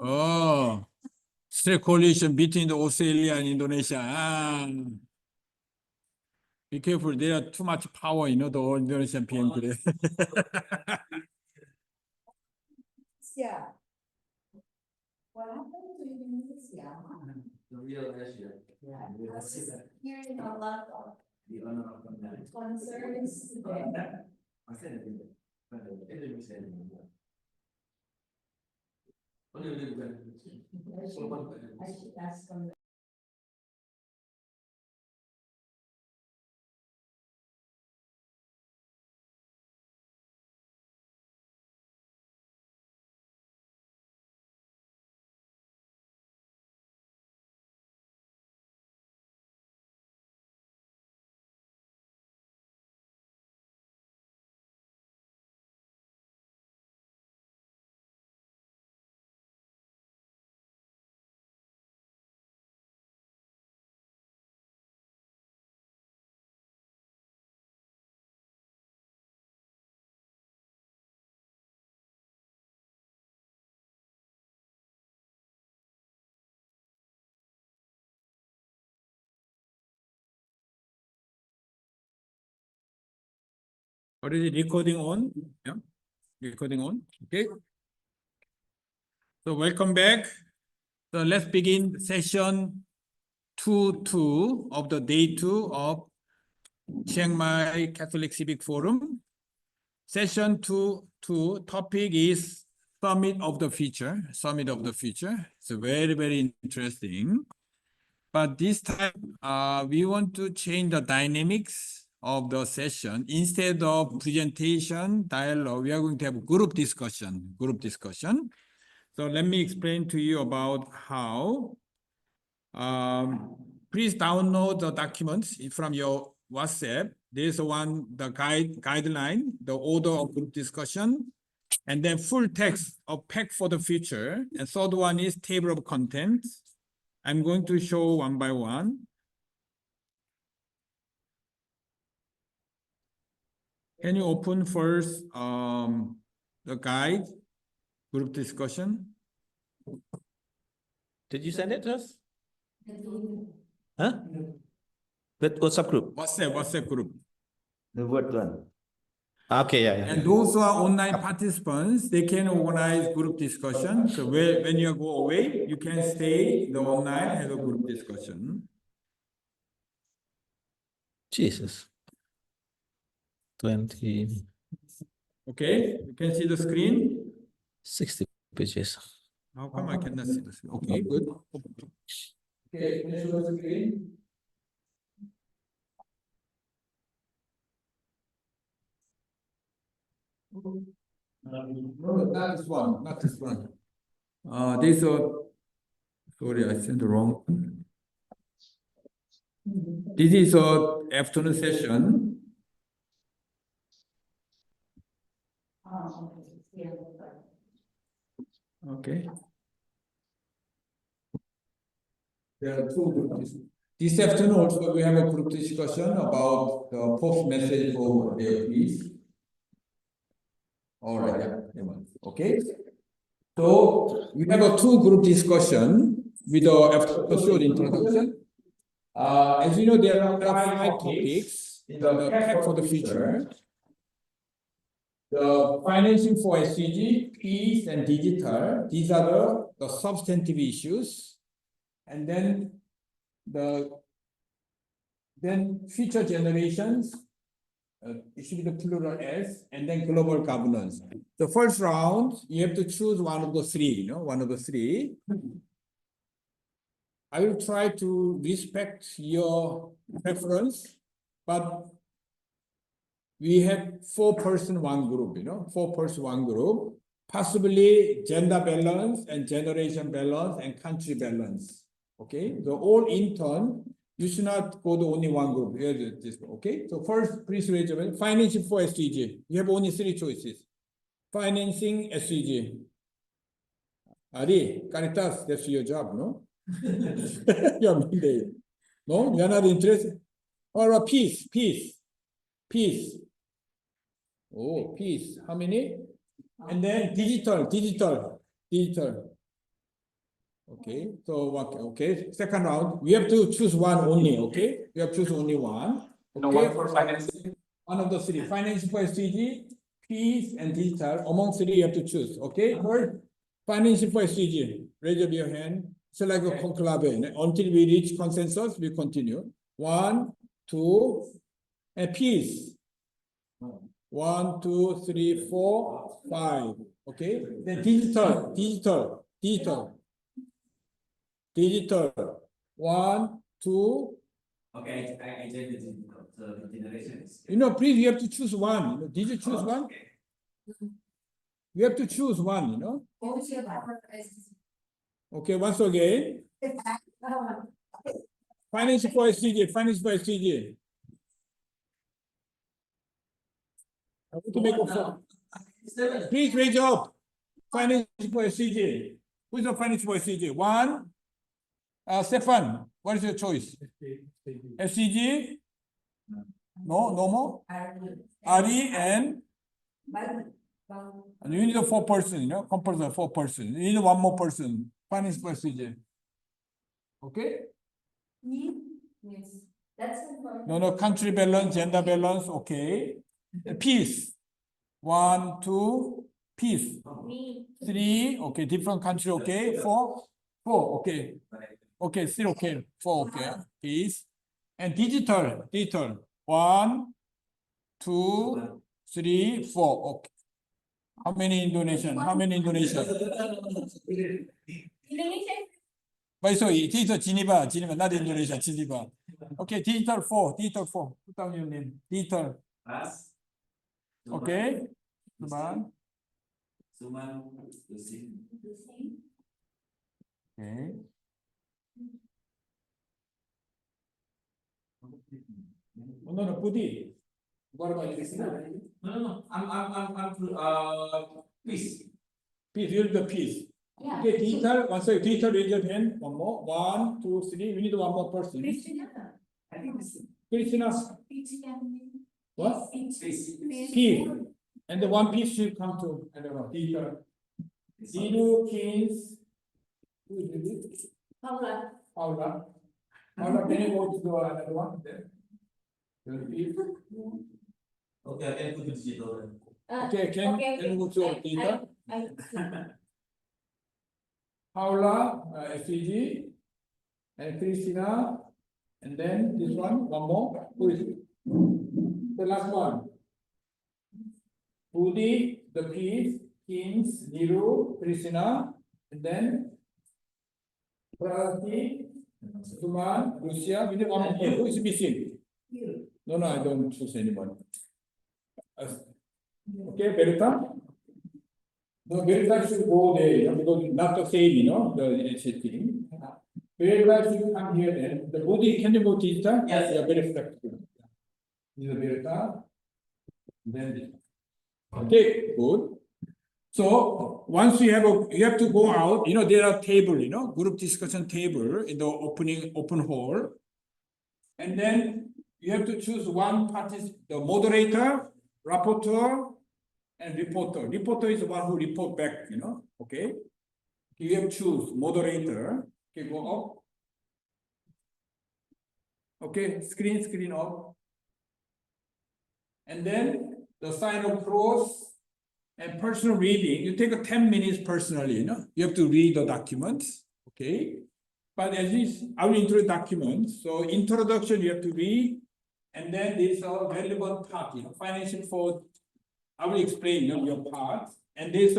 Oh, straight coalition between the Australia and Indonesia. Be careful, there are too much power, the Indonesian PM들에. Yeah. What happened to Indonesia? The real issue. Yeah, I was hearing a lot of concerns today. I said it. But it didn't say it. What do you do then? I should ask them. Already recording on? Yeah, recording on. Okay. So welcome back. So let's begin session 2 of the day 2 of Chiang Mai Catholic Civic Forum. Session 2 topic is Summit of the Future. Summit of the Future. It's very, very interesting. But this time, we want to change the dynamics of the session. Instead of presentation, dialogue, we are going to have group discussion. So let me explain to you about how. Please download the documents from your WhatsApp. There's the guideline, the order of group discussion, and then full text of Pact for the Future. And third one is table of contents. I'm going to show one by one. Can you open first the guide, group discussion? Did you send it to us? Huh? With WhatsApp group? WhatsApp group. The Word one. Okay, yeah. And those who are online participants, they can organize group discussion. So when you go away, you can stay the online, have a group discussion. Jesus. 20. Okay, you can see the screen. 60 pages. How come I cannot see the screen? Okay, good. Okay, can you show the screen? No, not this one, not this one. This sorry, I sent the wrong. This is a afternoon session. Okay. There are two groups. This afternoon also we have a group discussion about the Pope's message for their peace. All right, yeah. Okay. So we have a two group discussion with a short introduction. As you know, there are 5 topics in the Pact for the Future. The financing for SDG, peace, and digital. These are the substantive issues. And then future generations, it should be the plural S, and then global governance. The first round, you have to choose one of the three, one of the three. I will try to respect your preference, but we have 4-person, 1 group, 4-person, 1 group, possibly gender balance and generation balance and country balance. Okay, so all in turn, you should not go to only 1 group. Okay, so first, please raise your hand. Financing for SDG. You have only 3 choices. Financing SDG. Ari, Caritas, that's your job, no? Your mandate. No, you're not interested. Or peace. peace. Oh, peace. How many? And then digital. Okay, so okay. Second round, we have to choose one only. Okay, we have to choose only one. No Okay, one for financing. one of the three: financial for SDG, peace, and digital. Among three, you have to choose. Okay, first, financial for SDG. Raise up your hand. So like a conclave. Until we reach consensus, we continue. 1, 2, and peace. 1, 2, 3, 4, 5. Okay, then digital. 1, 2. Okay, I change the generations. Please, you have to choose one. Did you choose one? You have to choose one, Okay, once again. Financial for SDG. I want to make a phone. Please raise up. Financial for SDG. Who's the financial for SDG? One. Stefan, what is your choice? SDG? No more? Ari and you need a 4 person, compulsory 4 person. You need one more person. Finance for SDG. Okay? Yes, that's important. No, country balance, gender balance, okay. Peace. 1, 2, peace. 3, okay, different country, okay. 4, okay. Okay, still okay. 4, okay. Peace. And digital. 1, 2, 3, 4, okay. How many Indonesian? By so digital Geneva, not Indonesia, Geneva. Okay, digital 4. Put down your name. Digital. Mas, Okay. Suman. Lucy. Okay. No, Budi. What about you? No. I'm please. Peace, you're the peace. Yeah. Okay, digital. One second, digital, raise your hand. One more. 1, 2, 3. We need one more person. I think this Christina. What? please. Peace. And the one piece should come to, I don't know, digital. Dino, Keynes. Who is it? Paula, can you go to the another one there? Okay, I can put the digital then. Okay, can you go to digital? Paula, SDG, and Christina, and then this one more. Who is it? The last one. Budi, the peace, Kings, Niru, Christina, and then Prati, Suman, Lucia. We need one more. Who is missing? No, I don't choose anyone. Okay, Berta? No, Berta should go there, because not the same, the setting. Berta should come here then. The Budi, can you go digital? Yes. Yeah, very flexible. This is Berta. Then this. Okay, good. So once you have to go out, there are table, group discussion table in the open hall. And then you have to choose one participant, the moderator, rapporteur, and reporter. Reporter is the one who report back, okay. You have to choose moderator. Okay, go up. Okay, screen up. And then the sign of cross. And personal reading, you take 10 minutes personally, you have to read the document, okay? But as this, I will introduce documents. So introduction, you have to read, and then there's a relevant part, financial for, I will explain your part. And there's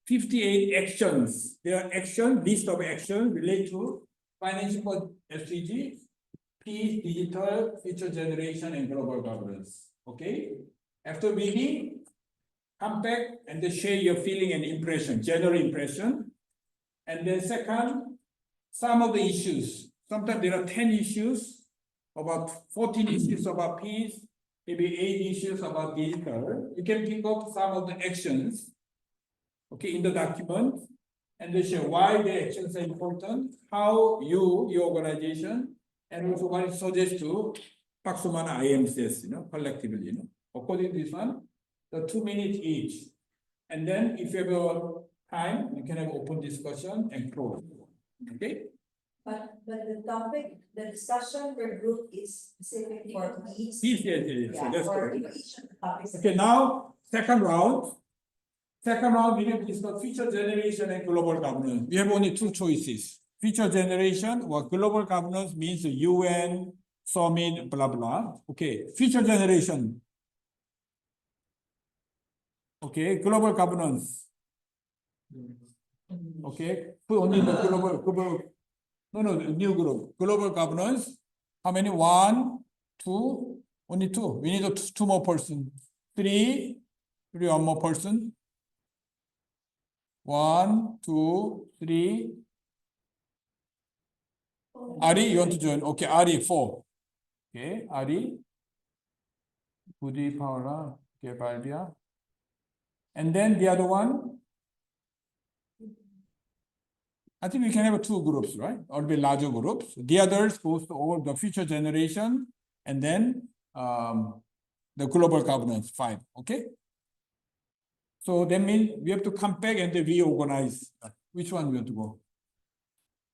58 actions. There are list of actions related to financial for SDG, peace, digital, future generation, and global governance, okay? After reading, come back and then share your feeling and impression, general impression. And then second, some of the issues. Sometimes there are 10 issues, about 14 issues about peace, maybe 8 issues about digital. You can pick up some of the actions, okay, in the document, and then share why the actions are important, how you, your organization, and also what it suggests to Paxman IM says, collectively, according to this one, the 2 minutes each. And then if you have a time, you can have open discussion and close. Okay? But the topic, the discussion per group is specific for each. Yes. So Yeah, that's for correct. each topic. Okay, now second round. Second round, we have discussed future generation and global governance. We have only two choices. Future generation or global governance means UN, summit, blah, blah. Okay, future generation. Okay, global governance. Okay, put only the global, no, new group. Global governance. How many? 1, 2, only 2. We need two more person. 3, one more person. 1, 2, 3. Ari, you want to join? Okay, Ari, 4. Okay, Ari. Budi, Paula, okay, Baldia. And then the other one. I think we can have 2 groups, right? Or be larger groups. The others goes to all the future generation and then the global governance, 5. Okay. So that means we have to come back and then reorganize. Which one we have to go?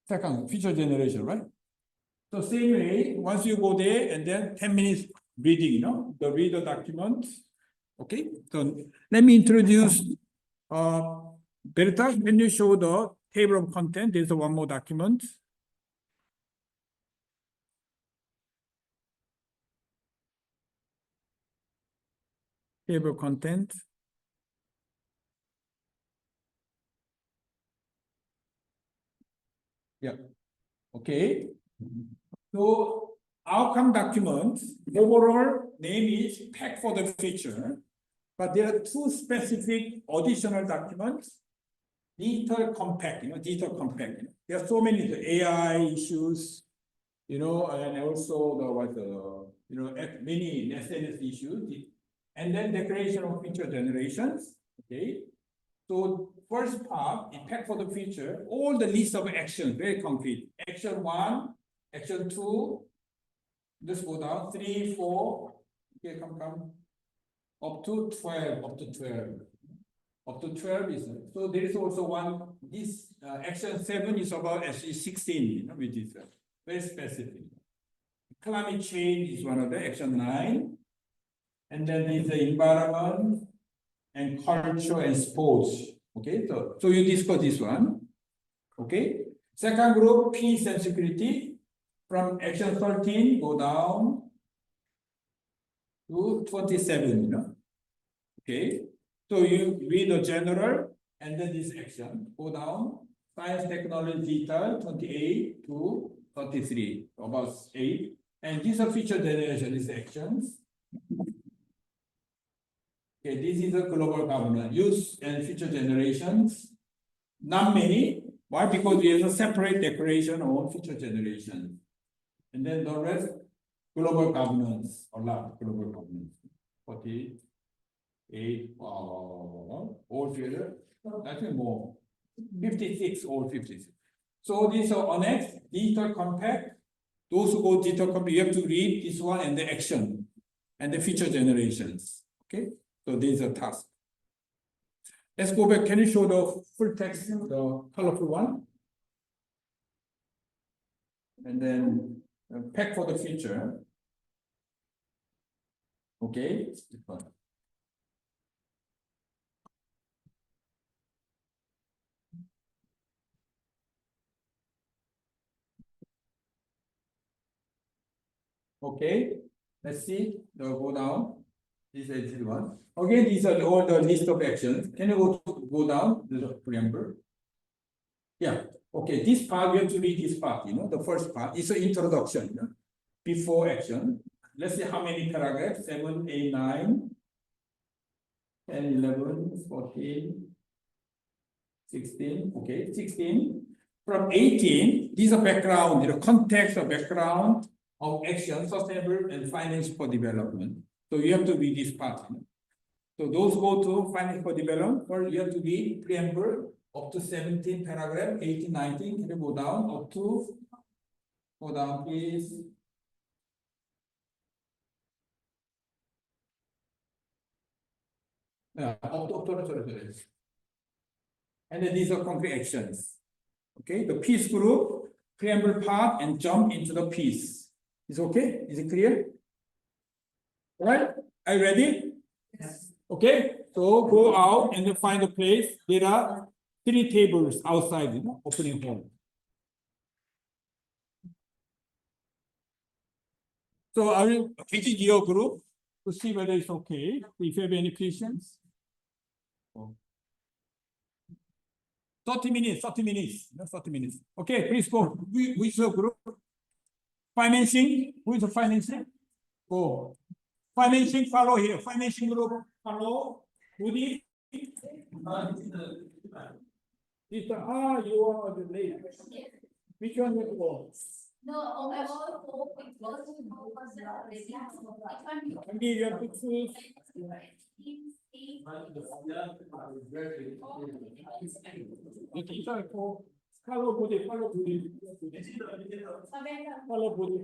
Second, future generation, right? So same way, once you go there and then 10 minutes reading, the reader document. Okay. So let me introduce Berta, can you show the table of content? There's one more document. Table of content. Yeah. Okay. So outcome document, overall name is Pact for the Future, but there are 2 specific additional documents. Digital compact, digital compact. There are so many AI issues, and also many SNS issues, and then declaration of future generations. Okay. So first part, impact for the future, all the list of actions, very concrete. Action 1, action 2, just go down, 3, 4, okay, come, up to 12, Up to 12 is, so there is also one, this action 7 is about actually 16, which is very specific. Climate change is one of the action 9. And then there's the environment and culture and sports. Okay, so you discuss this one. Okay. Second group, peace and security. From action 13, go down to 27, Okay. So you read the general and then this action. Go down. Science, technology, digital, 28 to 33, about 8. And these are future generation, these actions. Okay, this is a global governance, youth and future generations. Not many. Why? Because we have a separate declaration on future generations. And then the rest, global governance, a lot, global governance. 48, all together, I think more. 56, all 56. So these are annex, digital compact. Those who go digital compact, you have to read this one and the action and the future generations. Okay, so these are tasks. Let's go back. Can you show the full text, the colorful one? And then pack for the future. Okay. Okay. Let's see. Go down. This is one. Again, these are all the list of actions. Can you go down the preamble? Yeah. Okay. This part we have to read this part. The first part is an introduction. Before action. Let's see how many paragraphs. 7, 8, 9, 10, 11, 14, 16. Okay, 16. From 18, these are background, the context of background of action, sustainable and finance for development. So you have to read this part. So those go to finance for development, or you have to read preamble up to 17 paragraph, 18, 19, can you go down up to, go down please. sorry. And then these are concrete actions. Okay, the peace group, preamble part and jump into the peace. Is okay? Is it clear? All right, are you ready? Yes. Okay, so go out and find a place. There are 3 tables outside, opening hall. So I will visit your group to see whether it's okay. If you have any questions. 30 minutes, 30 minutes, no, 30 minutes. Okay, please go. Which your group? Financing, who is the financing? Go. Financing, follow here. Financing group, follow. Woody. You are the lady. Which one will go? No, I will go Maybe you have to choose. Follow Woody, follow Woody. Follow Woody.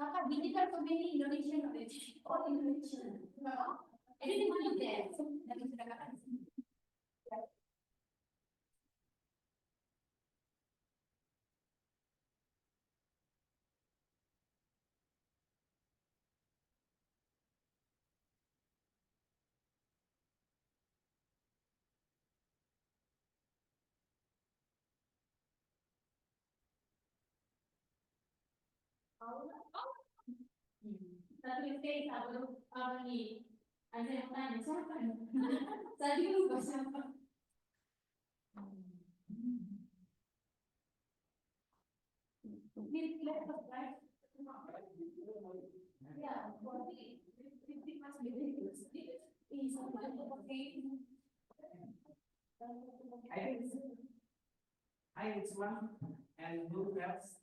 Kakak digital company Indonesia, oh Indonesia, I didn't want it there. Dari sudah kakak. Satu istri, satu lagi. Ada yang tanya siapa? Saya lupa siapa. Ini laptop, right? Ya, berarti 50 mas lebih. Ini sama pakai. It's one and blue belts.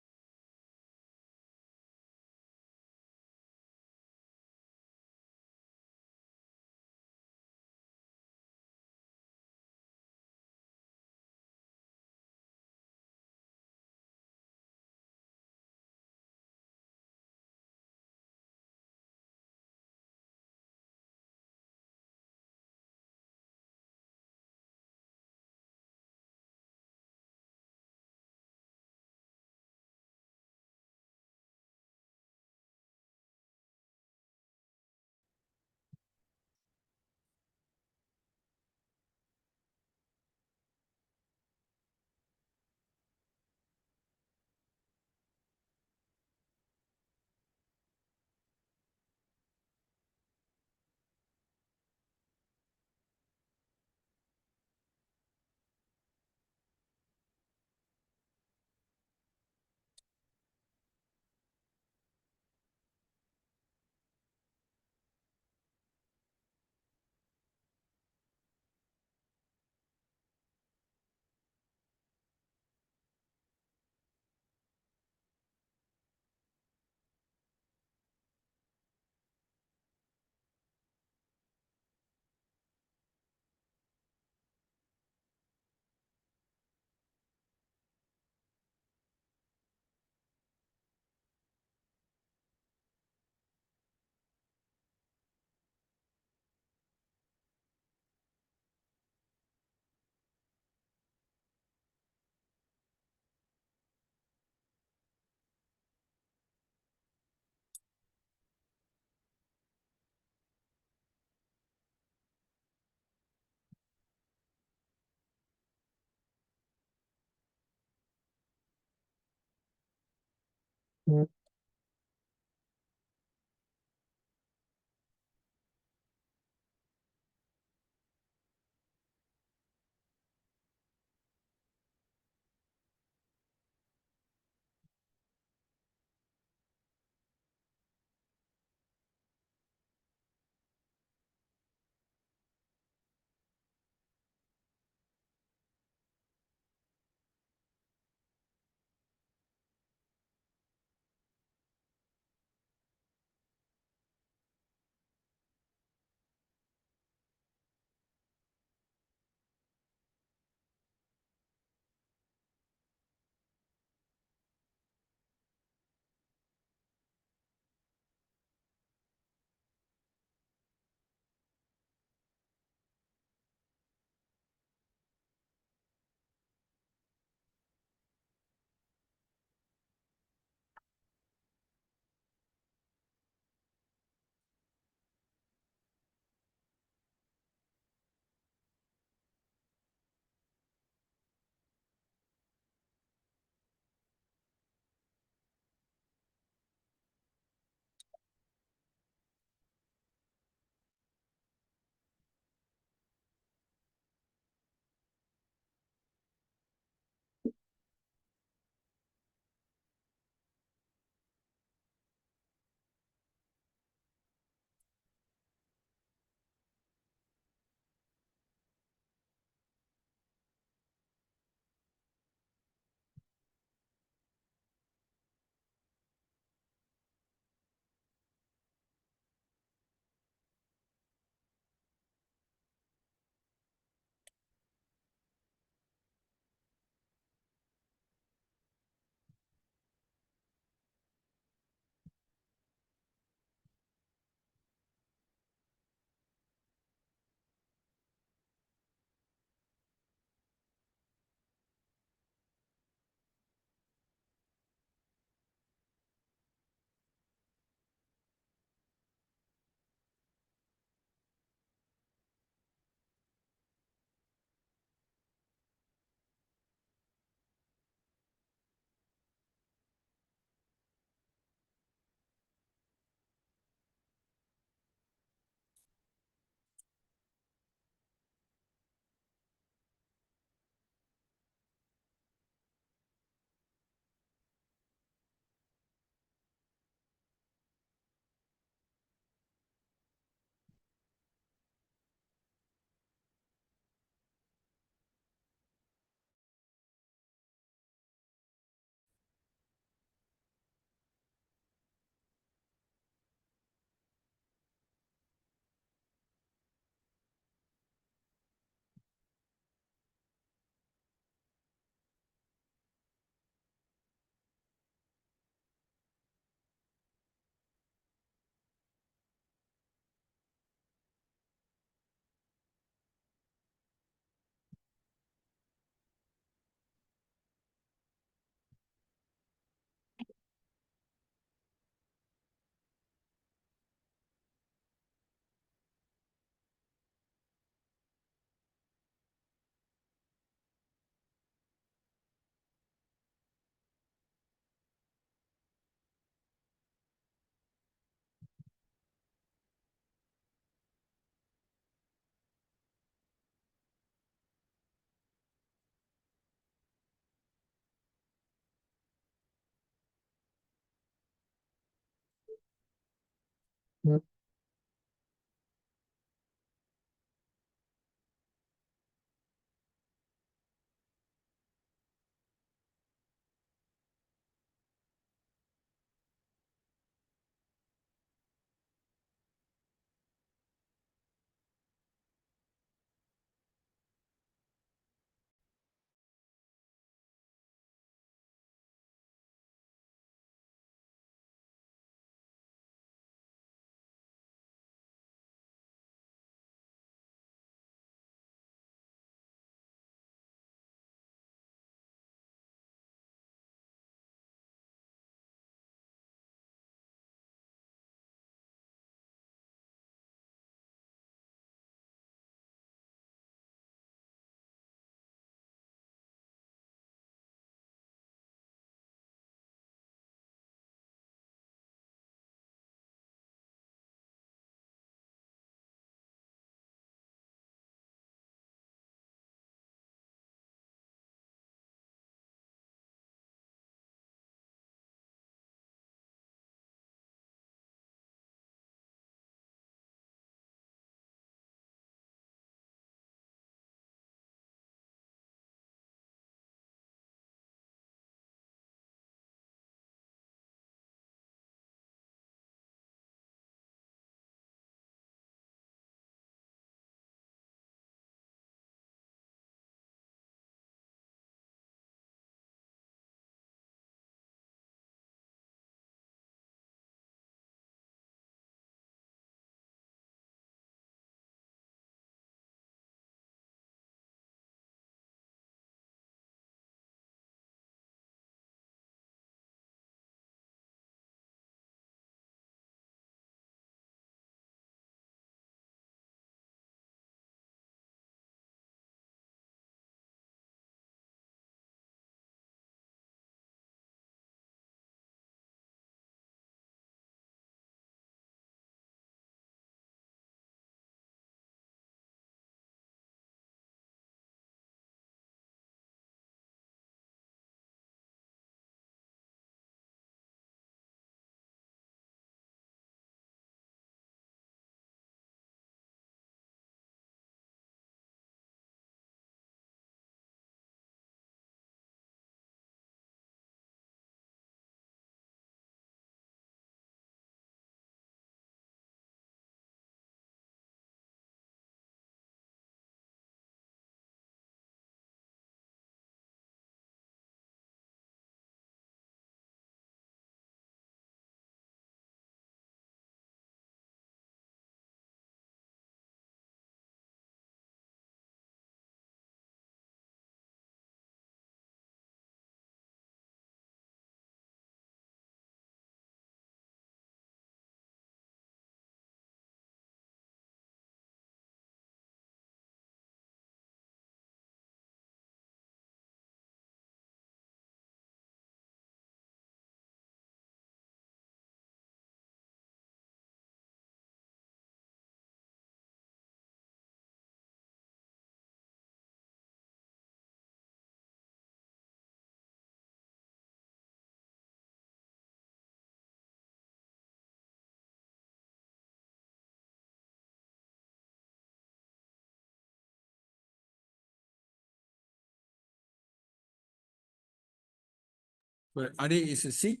But Ari is sick,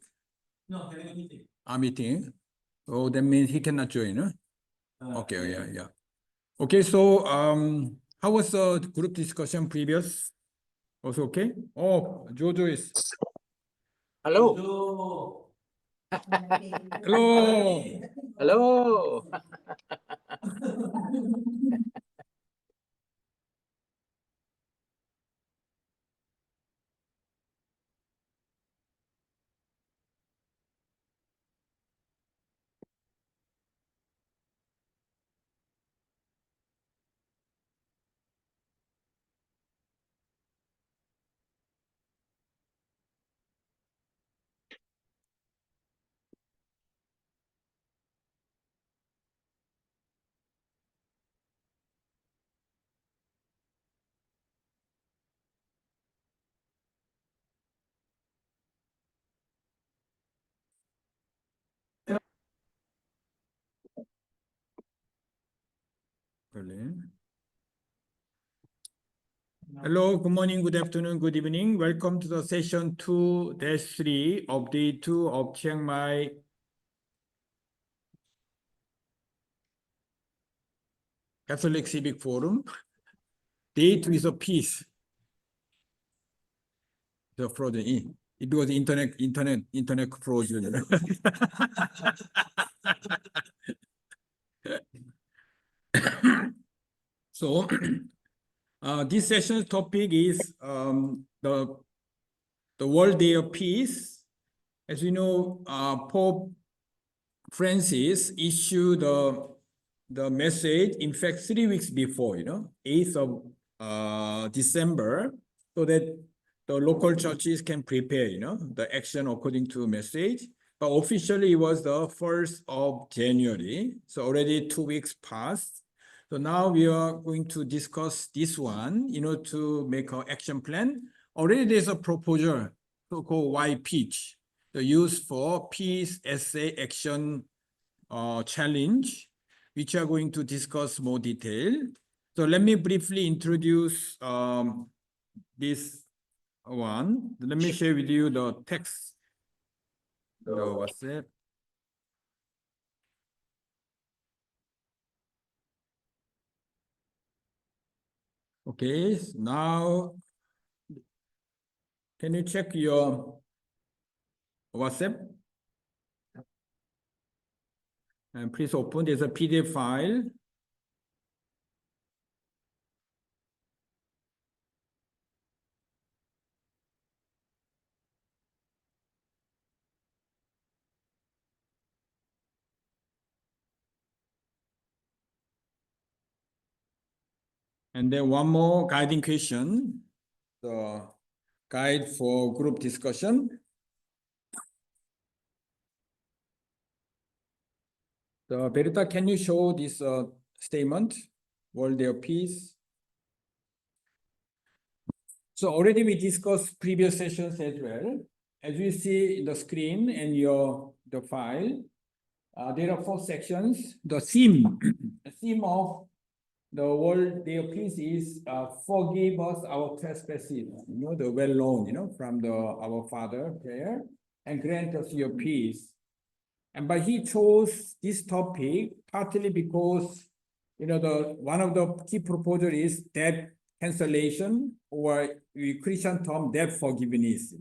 No, having a meeting. meeting. Oh, that means he cannot join, huh? Uh, Okay, yeah. Okay, so how was the group discussion previous? Was okay? Oh, Jojo is. Hello. So, Hello. Hello. Berlin. Hello, good morning, good afternoon, good evening. Welcome to the session 2-3 of day 2 of Chiang Mai Catholic Civic Forum. Day 2 is a peace. The frozen. It was internet frozen. So this session's topic is the World Day of Peace. As you know, Pope Francis issued the message, in fact, 3 weeks before, 8th of December, so that the local churches can prepare, the action according to message. But officially, it was the 1st of January. So already 2 weeks passed. So now we are going to discuss this one, to make our action plan. Already there's a proposal, so-called YPeach, the use for peace essay action challenge, which are going to discuss more detail. So let me briefly introduce this one. Let me share with you the text. The WhatsApp. Okay, now can you check your WhatsApp? And please open. There's a PDF file. And then one more guiding question, the guide for group discussion. The Berta, can you show this statement, World Day of Peace? So already we discussed previous sessions as well. As you see in the screen and the file, there are 4 sections. The theme, the theme of the World Day of Peace is forgive us our trespasses, the well known, from our Father prayer, and grant us your peace. But he chose this topic partly because, one of the key proposal is debt cancellation, or Christian term debt forgiveness,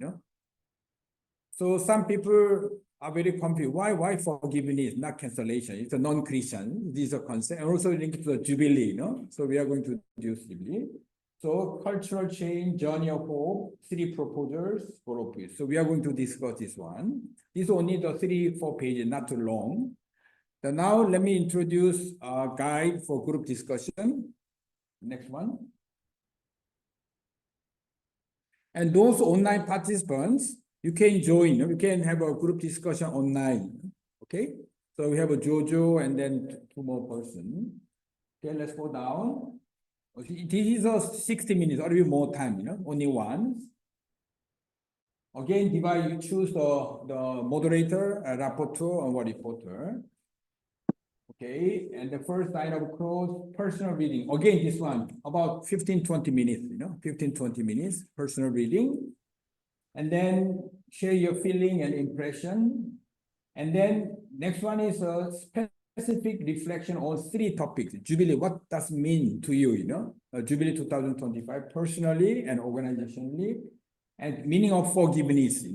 So some people are very confused. Why forgiveness, not cancellation? It's a non-Christian. This is a concept, and also linked to the Jubilee, So we are going to do Jubilee. So cultural change, journey of hope, 3 proposals for peace. So we are going to discuss this one. This is only the 3-4 pages, not too long. So now let me introduce a guide for group discussion. Next one. And those online participants, you can join. You can have a group discussion online. Okay. So we have a Jojo and then 2 more persons. Okay, let's go down. This is a 60 minutes, or even more time, only once. Again, divide, you choose the moderator, rapporteur, and reporter. Okay, and the first line of close, personal reading. Again, this one, about 15-20 minutes, 15-20 minutes, personal reading. And then share your feeling and impression. And then next one is a specific reflection on 3 topics. Jubilee, what does it mean to you, Jubilee 2025, personally and organizationally, and meaning of forgiveness,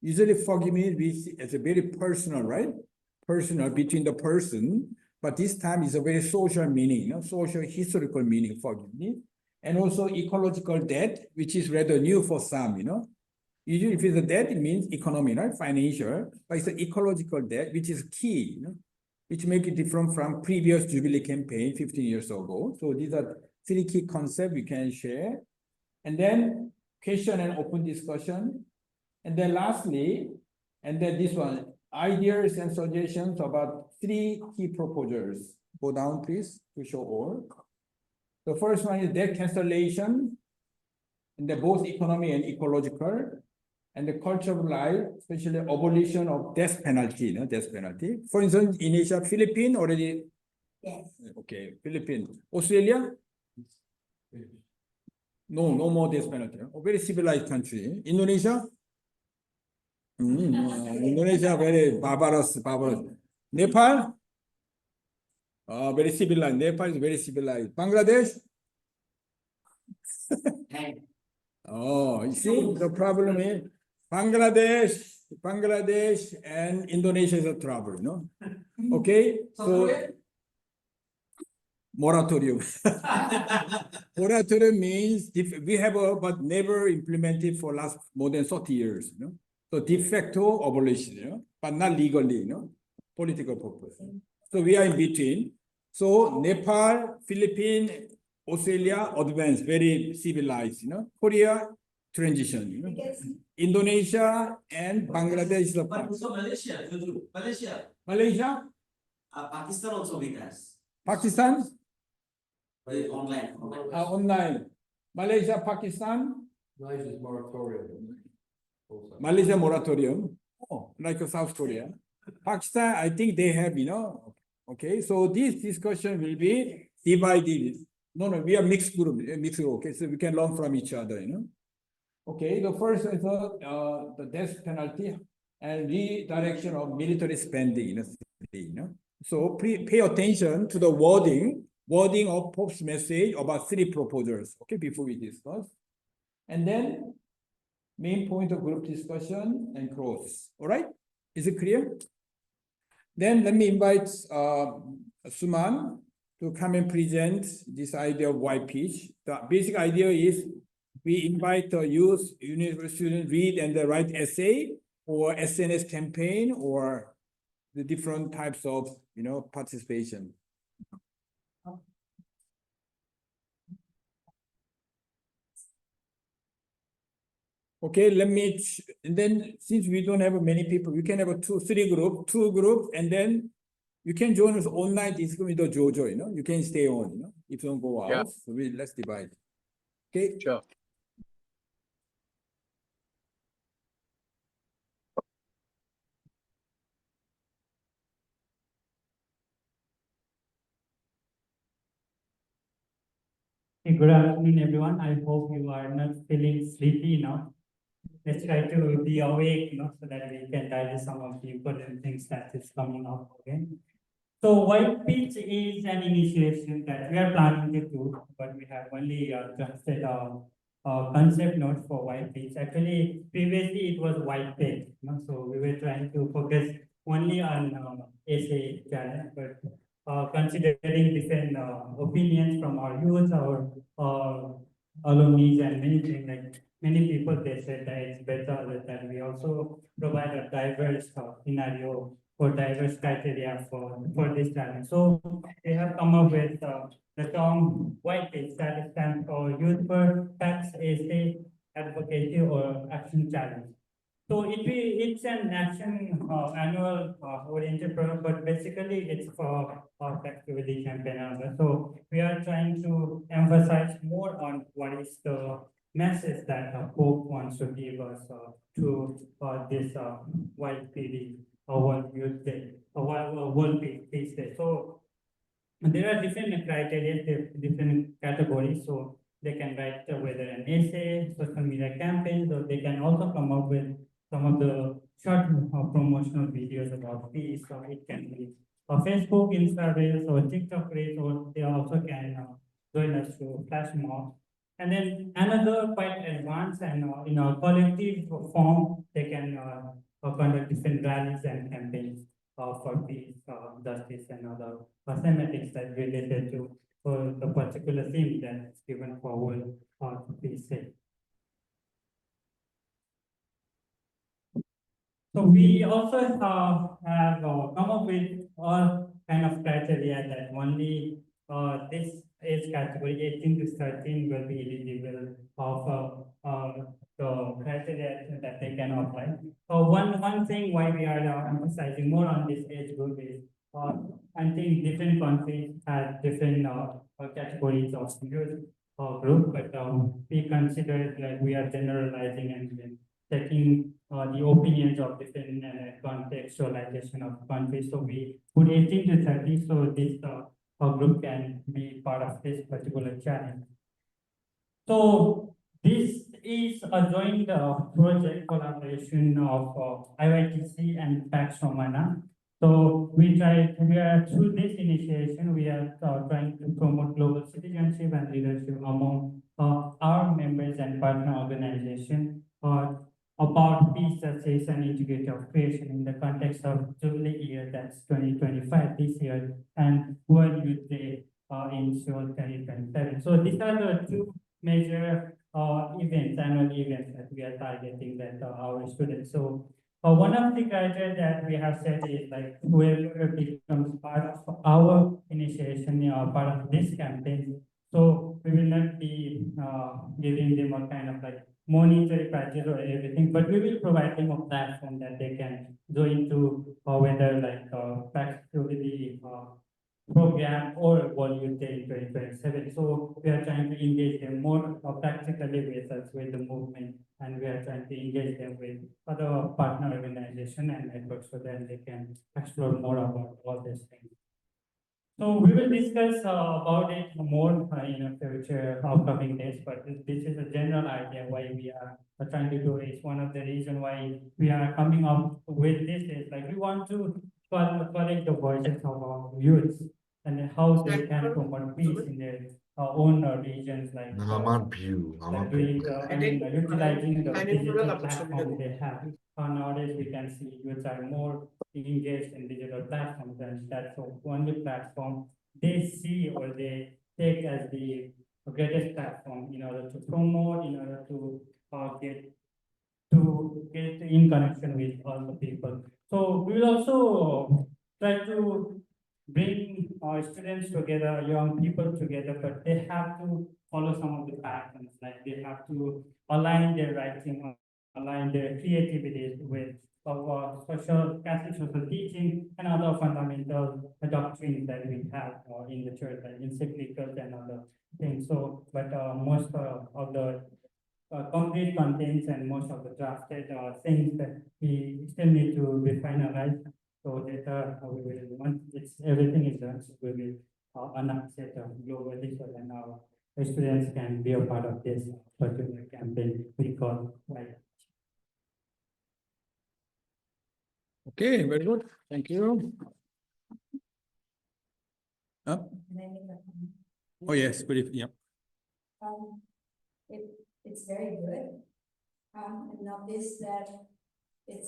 Usually forgiveness we see as a very personal, right? Personal between the person, but this time is a very social meaning, social historical meaning forgiveness, and also ecological debt, which is rather new for some, Usually if it's a debt, it means economy, right? Financial, but it's an ecological debt, which is key, which make it different from previous Jubilee campaign 15 years ago. So these are 3 key concepts we can share. And then question and open discussion. And then lastly, and then this one, ideas and suggestions about 3 key proposals. Go down, please, to show all. The first one is debt cancellation, and the both economy and ecological, and the culture of life, especially abolition of death penalty, death penalty. For instance, in Asia, Philippines already. Yes. Okay, Philippines. Australia? No more death penalty. A very civilized country. Indonesia? Indonesia very barbarous. Nepal? Very civilized. Nepal is very civilized. Bangladesh? Oh, you see, the problem is Bangladesh and Indonesia is a trouble, Okay, so moratorium. Moratorium means if we have but never implemented for last more than 30 years, So de facto abolition, but not legally, political purpose. So we are in between. So Nepal, Philippines, Australia advanced, very civilized, Korea transition, Because Indonesia and Bangladesh is the But also Malaysia, Jojo. Malaysia. Malaysia, Pakistan also with us. Pakistan, Online. online. Malaysia, Pakistan, Malaysia's moratorium. Malaysia moratorium, like South Korea. Pakistan, I think they have, okay. So this discussion will be divided. No, we are mixed group, okay. So we can learn from each other, Okay, the first is the death penalty and redirection of military spending, So pay attention to the wording of Pope's message about 3 proposals, okay, before we discuss. And then main point of group discussion and close. All right, is it clear? Then let me invite Suman to come and present this idea of white pitch. The basic idea is we invite the youth, university students read and write essay or SNS campaign or the different types of, participation. Okay, and then since we don't have many people, we can have 2 group, and then you can join us online. This is going to be the Jojo, you can stay on, if you don't go out. Yeah. So let's divide. Okay. Sure. Hey, good afternoon, everyone. I hope you are not feeling sleepy now. Let's try to be awake, so that we can digest some of the important things that is coming up again. So white pitch is an initiation that we are planning to do, but we have only drafted a concept note for white pitch. Actually, previously it was white page, so we were trying to focus only on essay channel, but considering different opinions from our youth, our alumni, and many things, like many people, they said that it's better that we also provide a diverse scenario for diverse criteria for this challenge. So they have come up with the term white page, that stands for Youth for Tax Essay Advocacy or Action Challenge. So it's an action annual oriented program, but basically it's for activity campaign. So we are trying to emphasize more on what is the message that Pope wants to give us through this white PD or World Youth Day or World Peace Day. So there are different criteria, different categories. So they can write whether an essay, social media campaigns, or they can also come up with some of the short promotional videos about peace. So it can be Facebook, Insta Reels, or TikTok Reels, or they also can join us through flash mob. And then another quite advanced and in a collective form, they can conduct different rallies and campaigns for peace, justice, and other thematics that related to the particular theme that is given forward to be said. So we also have come up with all kind of criteria that only this age category 18 to 13 will be eligible of the criteria that they can apply. One thing why we are emphasizing more on this age group is I think different countries have different categories of youth group, but we consider that we are generalizing and taking the opinions of different contextualization of countries. So we put 18 to 30, so this group can be part of this particular challenge. So this is a joint project collaboration of IYTC and Pact. So we are through this initiation, we are trying to promote global citizenship and leadership among our members and partner organizations about peace, justice, and integrative creation in the context of Jubilee year, that's 2025 this year, and World Youth Day in Seoul 2027. So these are the two major events, annual events that we are targeting that our students. So one of the criteria that we have said is like whoever becomes part of our initiation, part of this campaign. So we will not be giving them a kind of like monetary packages or everything, but we will provide them a platform that they can join to whether like Pact to the program or World Youth Day in 2027. So we are trying to engage them more practically with us with the movement, and we are trying to engage them with other partner organization and networks so that they can explore more about all these things. So we will discuss about it more in a future upcoming days, but this is a general idea why we are trying to do it. One of the reasons why we are coming up with this is like we want to collect the voices of our youths and how they can promote peace in their own regions, like doing utilizing the digital platform they have. Nowadays we can see youths are more engaged in digital platforms, and that's the only platform they see or they take as the greatest platform in order to promote, in order to get in connection with all the people. So we will also try to bring our students together, young people together, but they have to follow some of the patterns, like they have to align their writing, align their creativity with Catholic social teaching and other fundamental doctrines that we have in the church, like encyclicals and other things. So, but most of the complete contents and most of the drafted things that we still need to be finalized. So that we will, once everything is done, so we will announce it globally so that our students can be a part of this particular campaign we call like. Okay, very good. Thank you. Can I make a comment? Oh, yes, brief. Yeah. It's very good. I noticed that it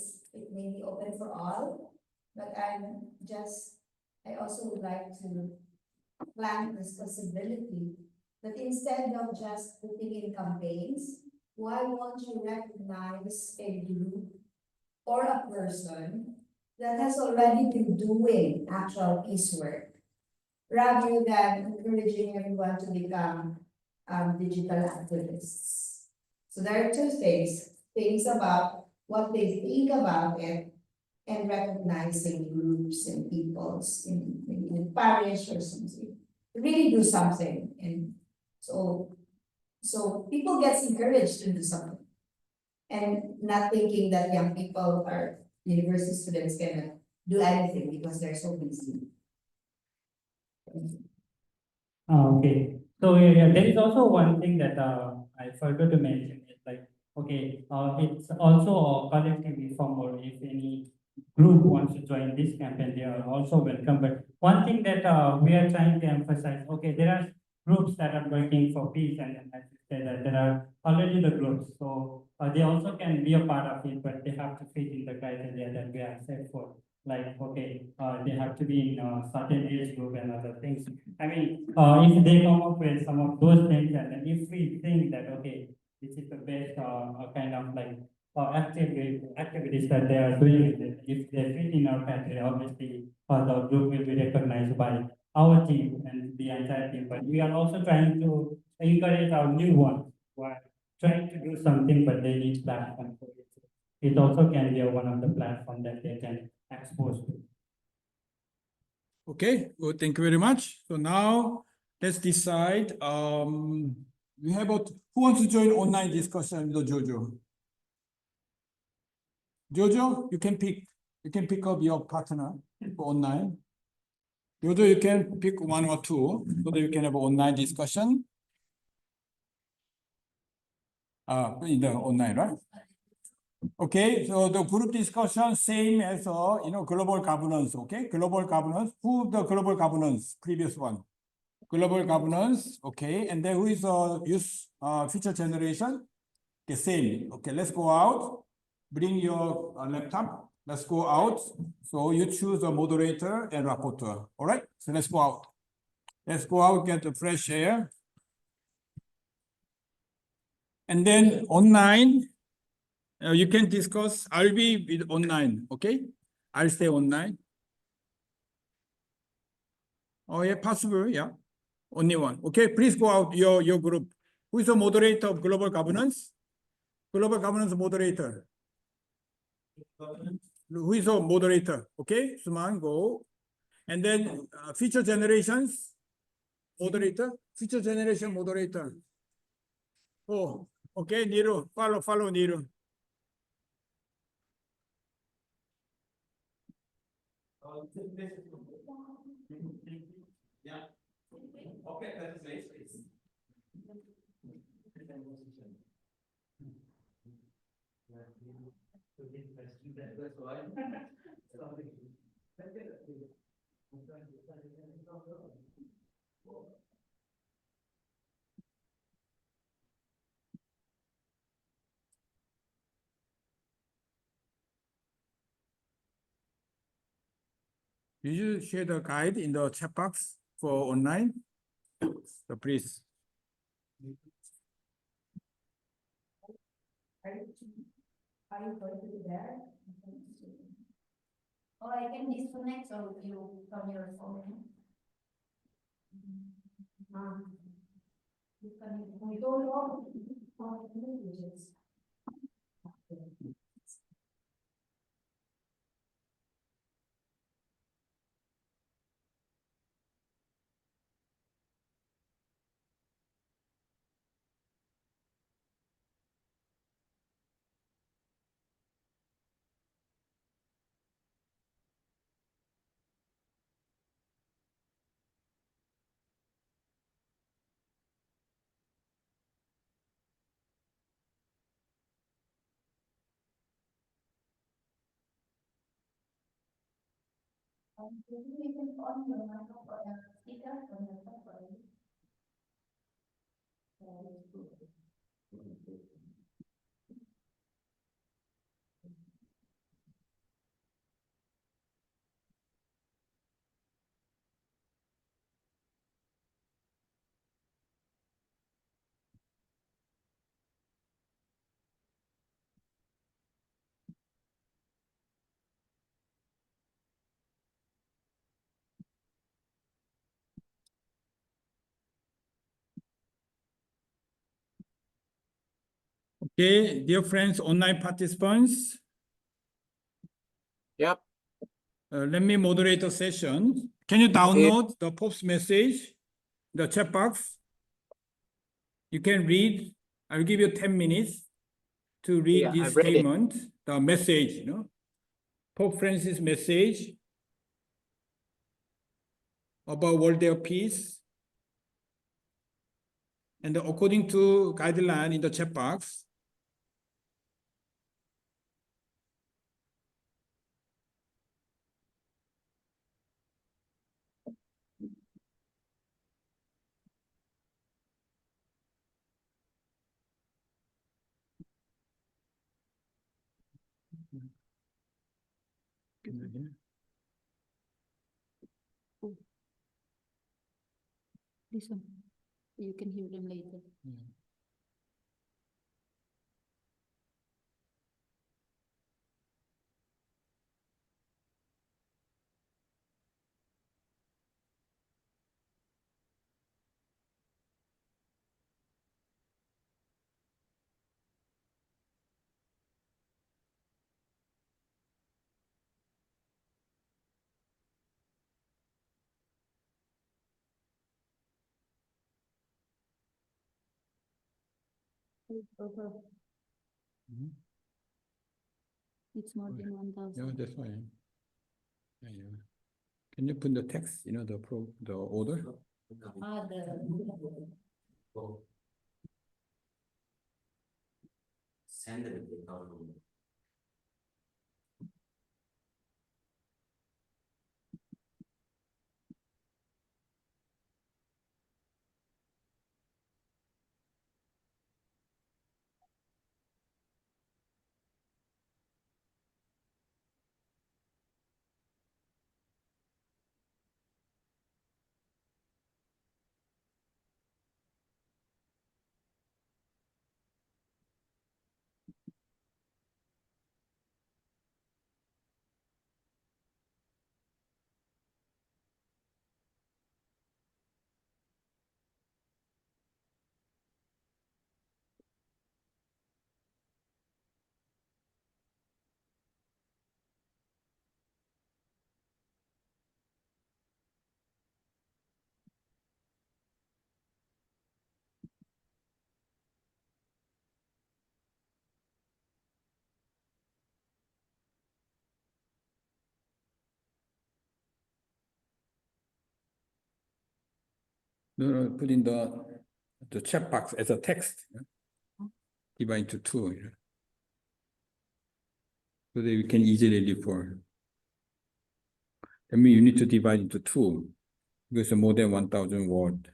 may be open for all, but I also would like to plant this possibility that instead of just putting in campaigns, why won't you recognize a group or a person that has already been doing actual peace work, rather than encouraging everyone to become digital activists. So there are two things about what they think about it and recognizing groups and peoples in parish or something. Really do something, and so people get encouraged to do something. And not thinking that young people or university students cannot do anything because they're so busy. Okay, so yeah, there is also one thing that I forgot to mention is like okay, it's also a collective reform, or if any group wants to join this campaign, they are also welcome. But one thing that we are trying to emphasize, okay, there are groups that are working for peace, and as you said, that there are already the groups, so they also can be a part of it, but they have to fit in the criteria that we have set for. Like, okay, they have to be in a certain age group and other things. I mean, if they come up with some of those things, and then if we think that, okay, this is the best kind of like activities that they are doing, if they fit in our criteria, obviously the group will be recognized by our team and the entire team. But we are also trying to encourage our new ones who are trying to do something, but they need platform for it. It also can be one of the platform that they can expose to. Okay, good. Thank you very much. So now let's decide. We have who wants to join online discussion with Jojo? Jojo, you can pick up your partner for online. Jojo, you can pick one or two so that you can have online discussion. In the online, right? Okay, so the group discussion same as global governance. Okay, global governance. Who the global governance? Previous one. Global governance. Okay, and then who is youth future generation? Okay, same. Okay, let's go out. Bring your laptop. Let's go out. So you choose a moderator and rapporteur. All right. So let's go out. Let's go out, get the fresh air. And then online. You can discuss. I'll be with online, okay? I'll stay online. Oh, yeah, possible, yeah. Only one. Okay, please go out your group. Who is the moderator of global governance? Global governance moderator. Who is the moderator? Okay, Suman, go. And then future generations moderator. Future generation moderator. Oh, okay, Niru. Follow Niru. Yeah. Okay, that's nice. That's why. Did you share the guide in the chat box for online? So please. Are you going to be there? Oh, I can disconnect so you from your phone. We don't know. We can on your microphone, speaker on your phone. Okay, dear friends, online participants. Yep. Let me moderate the session. Can you download the POP's message, the chat box? You can read. I'll give you 10 minutes to read Yeah, this I've read it. statement, the message, Pope Francis' message about World Day of Peace. And according to guideline in the chat box, Can you hear? This one, you can hear them later. Yeah. Mhm. It's more than 1,000. Yeah, that's fine. Yeah, yeah. Can you put the text, the order? Send it to the No, put in the chat box as a text. Divide into two. So that we can easily refer. I mean, you need to divide into two because more than 1,000 word.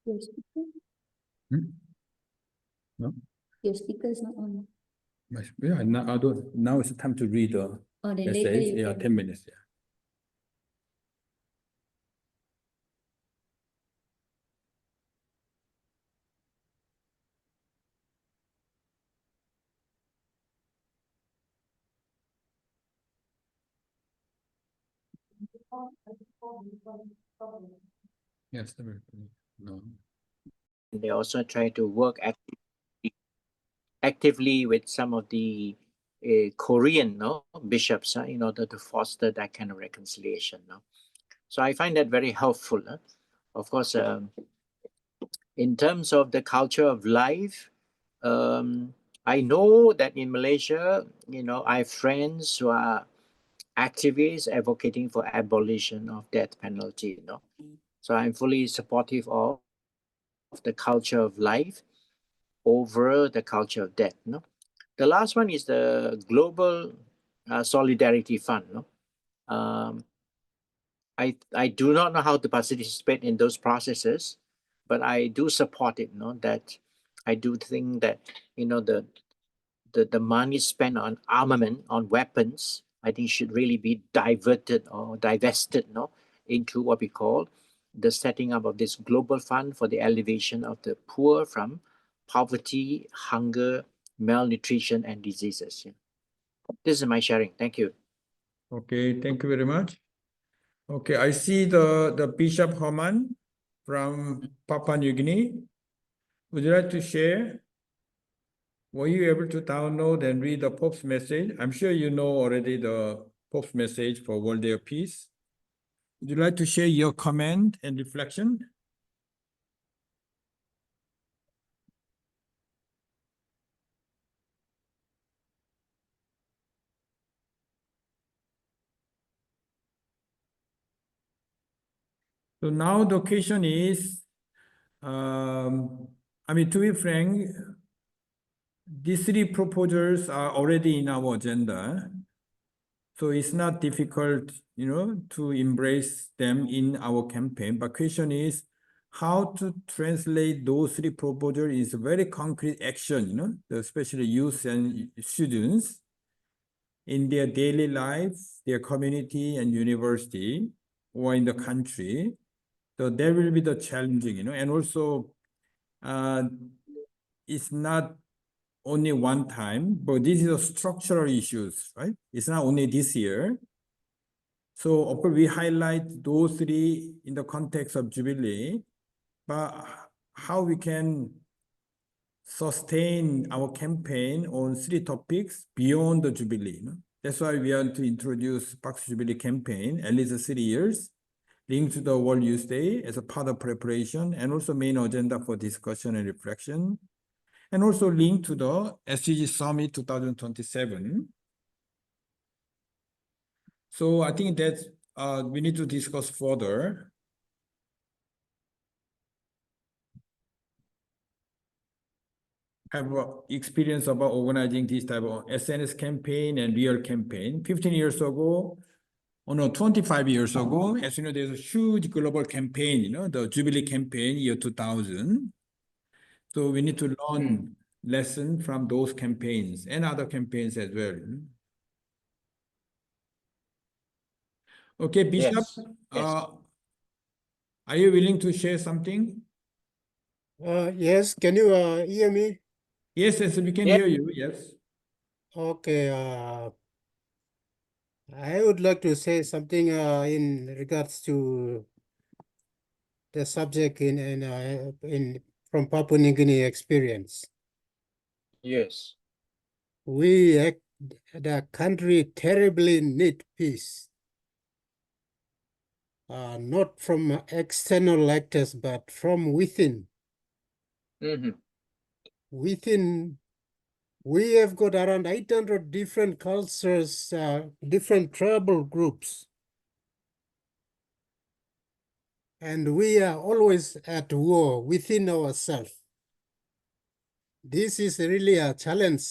Your speaker? Hmm? No? Your speaker is not on. Yeah, now it's time to read the Oh, then later essays. you Yeah, can. 10 minutes. Yeah. Yes, no. They also try to work actively with some of the Korean bishops in order to foster that kind of reconciliation. So I find that very helpful. Of course, in terms of the culture of life, I know that in Malaysia, I have friends who are activists advocating for abolition of death penalty. So I'm fully supportive of the culture of life over the culture of death. The last one is the Global Solidarity Fund. I do not know how to participate in those processes, but I do support it. That I do think that the money spent on armament, on weapons, I think should really be diverted or divested into what we call the setting up of this global fund for the elevation of the poor from poverty, hunger, malnutrition, and diseases. This is my sharing. Thank you. Okay, thank you very much. Okay, I see the Bishop Herman from Papua New Guinea. Would you like to share? Were you able to download and read the Pope's message? I'm sure you know already the Pope's message for World Day of Peace. Would you like to share your comment and reflection? So now the question is, I mean, to be frank, these three proposals are already in our agenda. So it's not difficult, to embrace them in our campaign. But question is how to translate those three proposals into very concrete action, especially youth and students in their daily life, their community and university, or in the country. So that will be the challenging, and also it's not only one time, but this is a structural issues, right? It's not only this year. So of course we highlight those three in the context of Jubilee, but how we can sustain our campaign on three topics beyond the Jubilee. That's why we want to introduce Pact Jubilee campaign at least 3 years, linked to the World Youth Day as a part of preparation and also main agenda for discussion and reflection, and also linked to the SDG Summit 2027. So I think that we need to discuss further. Have experience about organizing this type of SNS campaign and real campaign. 15 years ago, or no, 25 years ago, as you know, there's a huge global campaign, the Jubilee campaign, year 2000. So we need to learn lessons from those campaigns and other campaigns as well. Okay, Bishop, Yes. Yes. are you willing to share something? Yes, can you hear me? Yes, we can Yeah. hear you, yes. Okay, I would like to say something in regards to the subject in from Papua New Guinea experience. Yes. The country terribly need peace, not from external actors, but from within. Mm-hmm. Within, we have got around 800 different cultures, different tribal groups. And we are always at war within ourselves. This is really a challenge.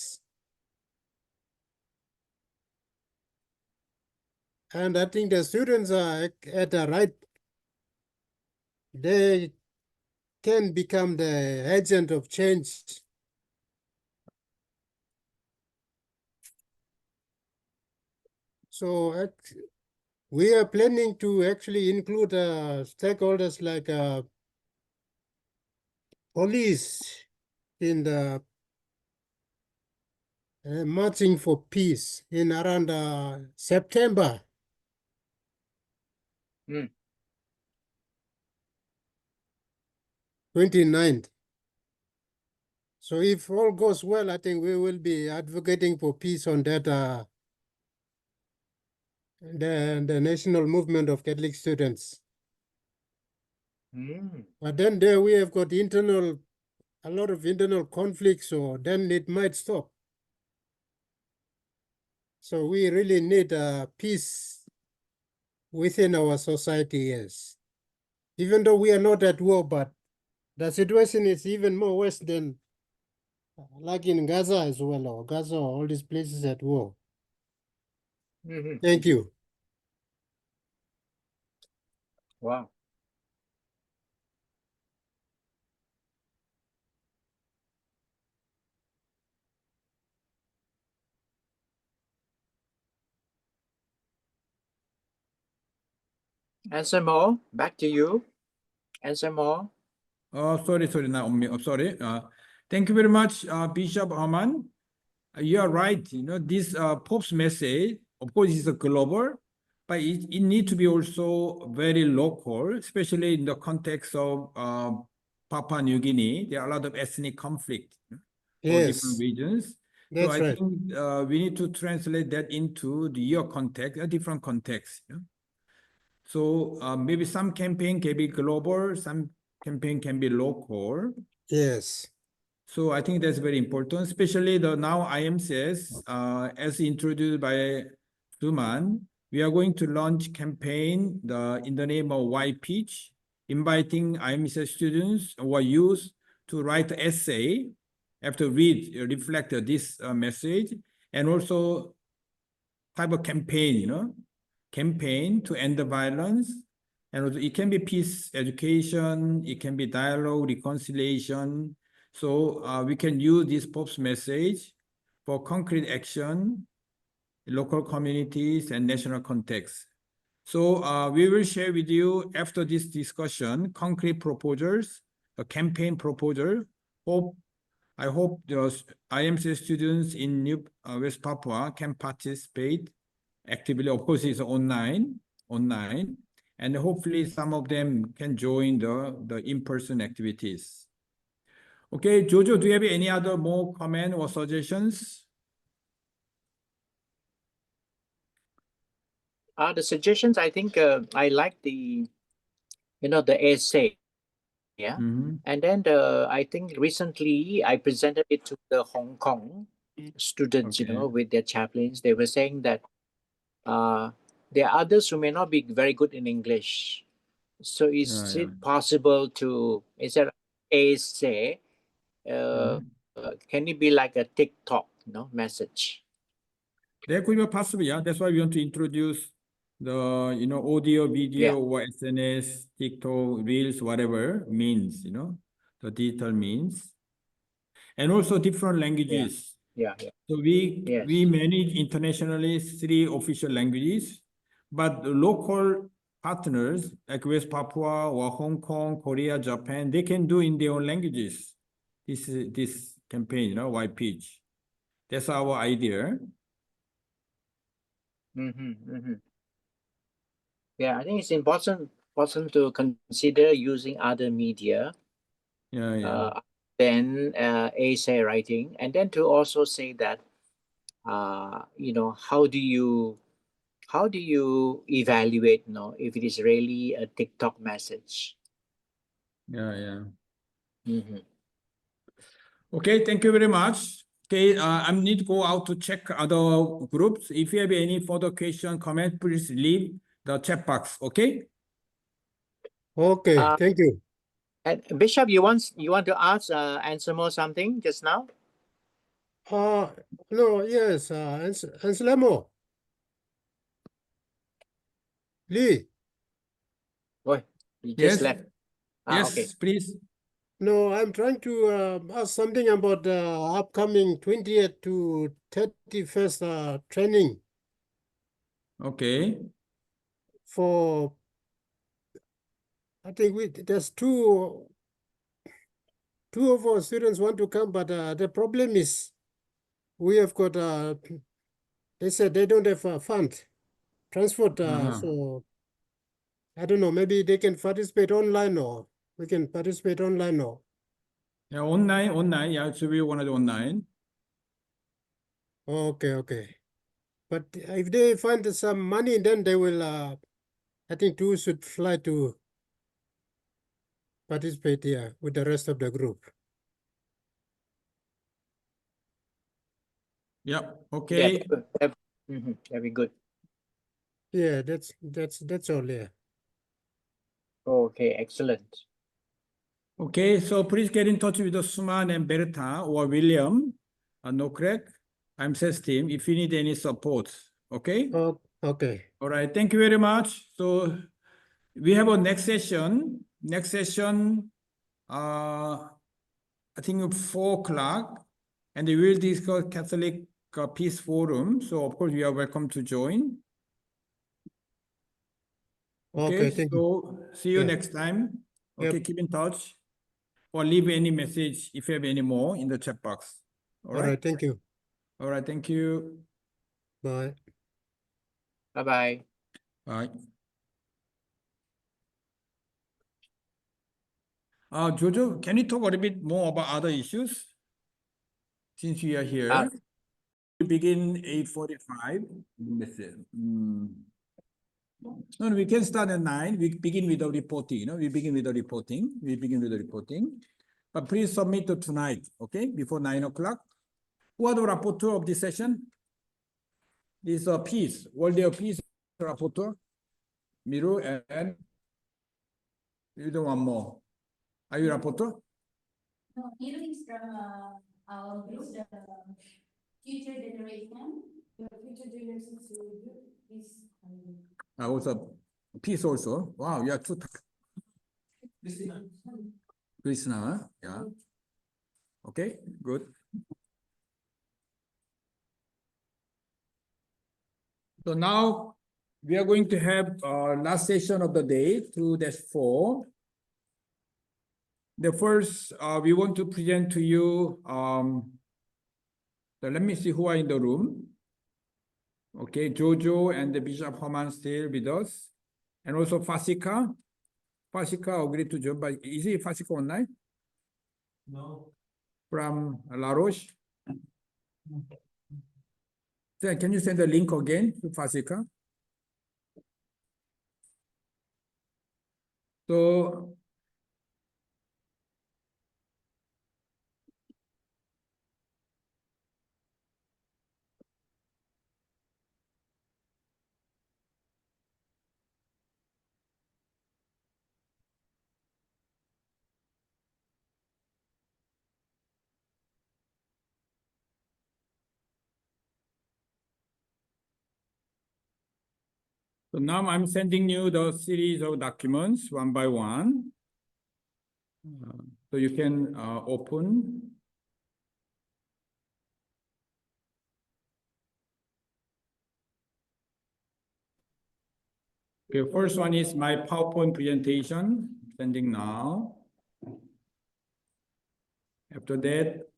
And I think the students are at the right, they can become the agent of change. So we are planning to actually include stakeholders like police in the marching for peace in around September. Mm. 29th. So if all goes well, I think we will be advocating for peace on that the national movement of Catholic students. Mm. But then there we have got a lot of internal conflicts, so then it might stop. So we really need peace within our society, yes. Even though we are not at war, but the situation is even more worse than like in Gaza as well, or Gaza, or all these places at war. Mm-hmm. Thank you. Wow. Answer more. Back to you. Answer more. Sorry, not on me. Sorry. Thank you very much, Bishop Herman. You are right. This Pope's message, of course, is a global, but it need to be also very local, especially in the context of Papua New Guinea. There are a lot of ethnic conflict for different Yes, regions. So that's I right. think we need to translate that into your context, a different context. So maybe some campaign can be global, some campaign can be local. Yes, So I think that's very important, especially the now IMCS, as introduced by Suman, we are going to launch campaign in the name of Why Pitch, inviting IMCS students or youth to write an essay, have to reflect this message, and also type of campaign, campaign to end the violence. And also it can be peace education, it can be dialogue, reconciliation. So we can use this Pope's message for concrete action, local communities and national context. So we will share with you after this discussion, concrete proposals, a campaign proposal. I hope the IMC students in New West Papua can participate actively. Of course, it's online, and hopefully some of them can join the in-person activities. Okay, Jojo, do you have any other more comment or suggestions? The suggestions, I think I like the essay. Yeah. Mhm. And then I think recently I presented it to the Hong Kong students, Okay. with their chaplains. They were saying that there are others who may not be very good in English. So is Yeah. it possible to, instead of essay, Mhm. can it be like a TikTok, message? That could be possible, yeah. That's why we want to introduce the audio, video, Yeah. or SNS, TikTok, Reels, whatever means, the digital means, and also different languages. Yeah. So we Yes. manage internationally 3 official languages, but the local partners like West Papua or Hong Kong, Korea, Japan, they can do in their own languages. This campaign, Why Pitch. That's our idea. Yeah, I think it's important to consider using other media Yeah. than essay writing, and then to also say that how do you evaluate if it is really a TikTok message? Yeah. Mhm. Okay, thank you very much. Okay, I need to go out to check other groups. If you have any further question, comment, please leave the chat box. Okay. okay, thank you. And Bishop, you want to ask answer more something just now? No, yes, Anselmo. Lee, Boy, you just Yes. left. Yes, Okay. please. no, I'm trying to ask something about the upcoming 20th to 31st training Okay. for, I think there's two of our students want to come, but the problem is we have got, they said they don't have a fund, transport, so I don't know, maybe they can participate online or we can participate online or. Yeah, online. Yeah, so we want it online. Okay. But if they find some money, then they will, I think two should fly to participate here with the rest of the group. Yeah. Yeah, Okay. that'd be good. Yeah, that's all. Yeah. Okay, excellent. Okay. So please get in touch with the Suman and Berta or William, no crack. I'm sales team if you need any support. Okay. Oh, okay. All right. Thank you very much. So we have a next session. I think 4 o'clock, and we will discuss Catholic Peace Forum. So of course you are welcome to join. Okay, thank you. So see you Yeah. next time. Yep. Okay, keep in touch or leave any message if you have any more in the chat box. All All right. right, thank you. All right. Thank you. Bye. Bye-bye. Right. Jojo, can you talk a little bit more about other issues? Since we are here, we begin 8:45. No, we can start at 9. We begin with the reporting. We begin with the reporting. But please submit to tonight, okay? Before 9 o'clock. Who are the rapporteur of this session? This is peace. World Day of Peace rapporteur. Miru and you do one more. Are you rapporteur? No, feelings from our group, the future generation. The future generations will do this. Also peace also. Wow, you are two. Krishna, yeah. Okay, good. So now we are going to have last session of the day, 2-4. The first, we want to present to you, so let me see who are in the room. Okay, Jojo and the Bishop Herman still with us. And also Fasika. Fasika agreed to join, but is it Fasika online? No. From La Roche? So can you send the link again to Fasika? So now I'm sending you the series of documents one by one. So you can open. Okay, first one is my PowerPoint presentation, sending now. After that,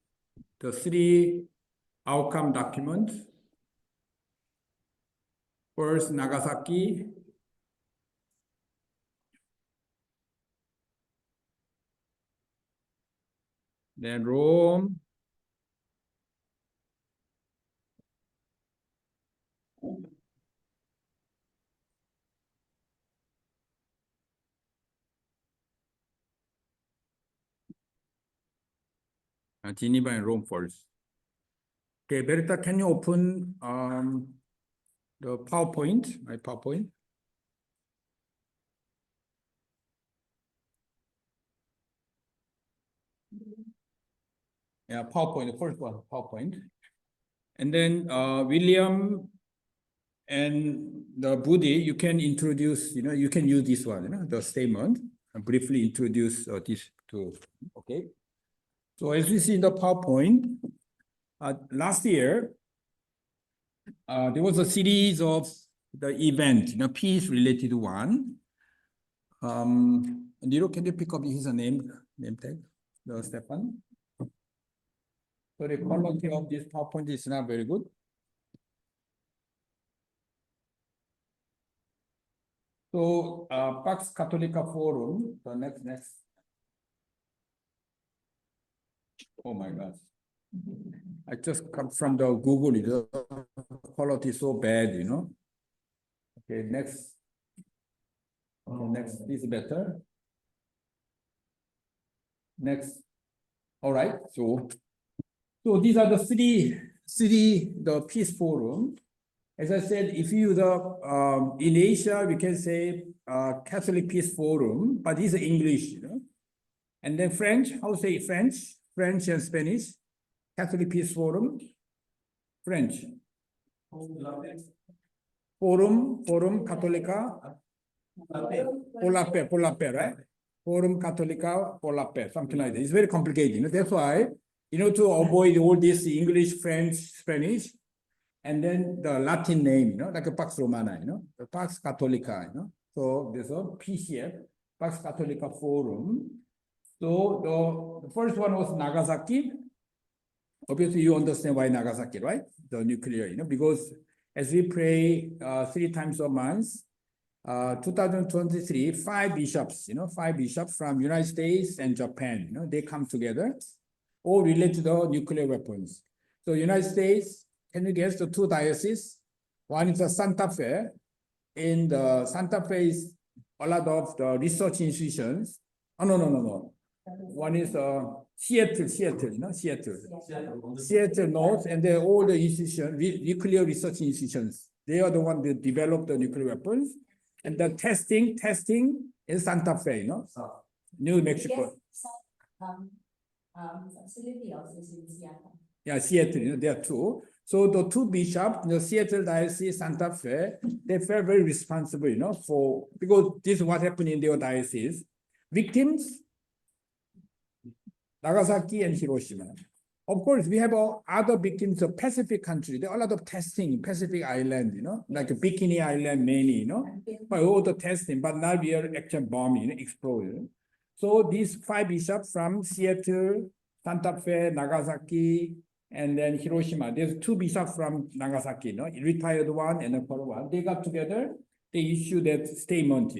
the 3 outcome documents. First, Nagasaki. Then Rome. Geneva and Rome first. Okay, Berta, can you open the PowerPoint, my PowerPoint? Yeah, PowerPoint, the first one, PowerPoint. And then William and the Budi, you can introduce, you can use this one, the statement, and briefly introduce this to, okay? So as we see in the PowerPoint, last year, there was a series of the event, peace-related one. Nero, can you pick up his name tag, Stefan? So the quality of this PowerPoint is not very good. So Pax Catholica Forum, the next. Oh my gosh. I just come from the Google, the quality is so bad, Okay, next. Okay, next is better. Next. All right, so these are the three the peace forum. As I said, if you in Asia, we can say Catholic Peace Forum, but these are English, And then French, how say French? French and Spanish. Catholic Peace Forum, French. Forum Catholica. Pour la paix, right? Forum Catholica pour la paix, something like that. It's very complicated. That's why, to avoid all this English, French, Spanish, and then the Latin name, like a Pax Romana, the Pax Catholica, So there's a PCF, Pax Catholica Forum. So the first one was Nagasaki. Obviously, you understand why Nagasaki, right? The nuclear, because as we pray 3 times a month, 2023, 5 bishops, 5 bishops from United States and Japan, they come together, all related to the nuclear weapons. So United States, can you guess the 2 dioceses? One is the Santa Fe. In the Santa Fe is a lot of the research institutions. Oh, no. One is Seattle, Seattle North, and then all the institutions, nuclear research institutions. They are the ones that develop the nuclear weapons. And the testing in Santa Fe, New Mexico. Facility also is in Seattle. Yeah, Seattle, there are 2. So the 2 bishops, Seattle Diocese, Santa Fe, they felt very responsible, for, because this is what happened in their diocese. Victims, Nagasaki and Hiroshima. Of course, we have other victims of Pacific country. There are a lot of testing, Pacific Island, like Bikini Island, many, but all the testing, but not real actual bombing, exploded. So these 5 bishops from Seattle, Santa Fe, Nagasaki, and then Hiroshima. There's 2 bishops from Nagasaki, retired one and a current one. They got together, they issued that statement,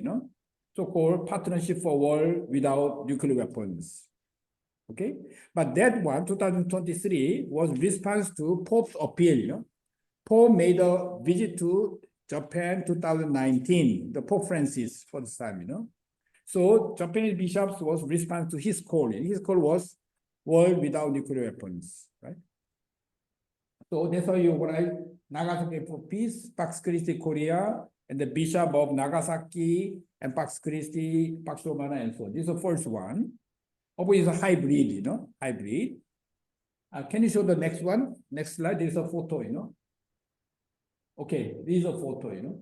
so-called Partnership for War Without Nuclear Weapons. Okay, but that one, 2023, was response to Pope's appeal. Pope made a visit to Japan 2019, the Pope Francis for this time, So Japanese bishops was response to his call. His call was world without nuclear weapons, right? So that's why you write Nagasaki for Peace, Pax Christi Korea, and the Bishop of Nagasaki and Pax Christi, Pax Romana, and so on. This is the first one. Is a hybrid, hybrid. Can you show the next one? Next slide. There is a photo, Okay, this is a photo,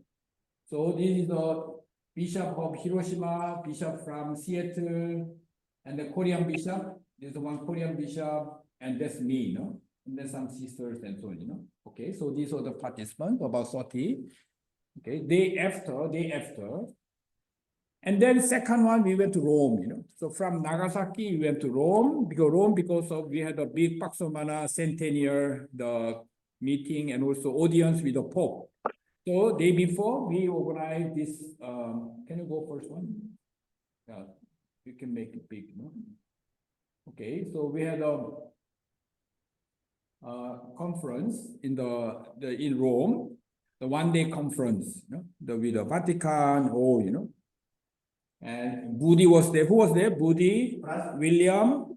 So this is the Bishop of Hiroshima, Bishop from Seattle, and the Korean bishop. There's one Korean bishop, and that's me, And then some sisters and so on, Okay, so these are the participants, about 30. Okay, day after. And then second one, we went to Rome, So from Nagasaki, we went to Rome, because we had a big Pax Romana centennial, the meeting, and also audience with the Pope. So day before, we organized this, can you go first one? Yeah, you can make it big, Okay, so we had a conference in in Rome, the one-day conference, with the Vatican, And Budi was there. Who was there? Budi, William,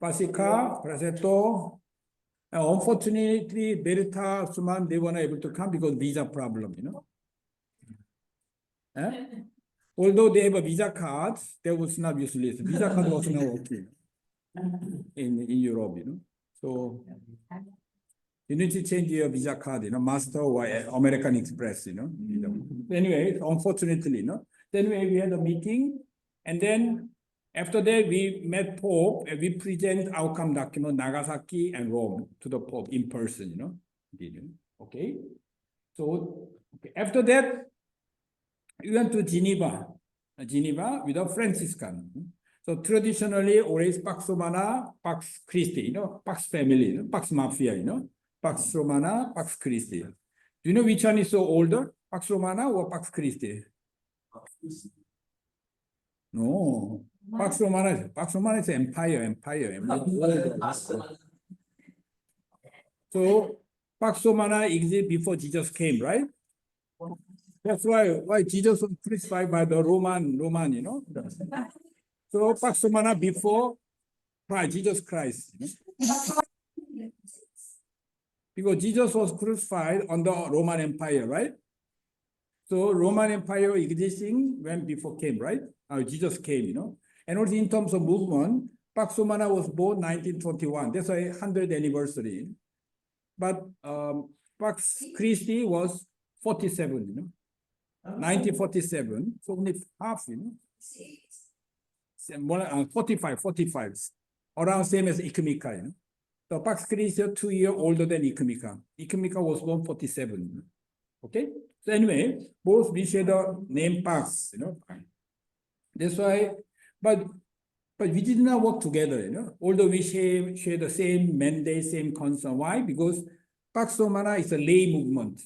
Pasica, Prasetto. Unfortunately, Berta, Suman, they were not able to come because visa problem, Although they have a visa card, that was not useless. Visa card was not working in Europe, So you need to change your visa card, Master or American Express, Anyway, unfortunately, Then we had a meeting, and then after that, we met Pope, and we present outcome document, Nagasaki and Rome, to the Pope in person, Okay? So, after that, we went to Geneva with a Franciscan. So traditionally, always Pax Romana, Pax Christi, Pax family, Pax Mafia, Pax Romana, Pax Christi. Do you know which one is so older, Pax Romana or Pax Christi? No, Pax Romana is empire. So Pax Romana existed before Jesus came, right? That's why Jesus was crucified by the Roman, So Pax Romana before Jesus Christ. Because Jesus was crucified on the Roman Empire, right? So Roman Empire existing when before came, right? Jesus came, And also in terms of movement, Pax Romana was born 1921. That's why 100th anniversary. But Pax Christi was 47, 1947. So only half, 45. Around same as Ikumica, So Pax Christi 2 years older than Ikumica. Ikumica was born 47. Okay? So anyway, both we share the name Pax, That's why, but we did not work together, Although we share the same mandate, same concern. Why? Because Pax Romana is a lay movement.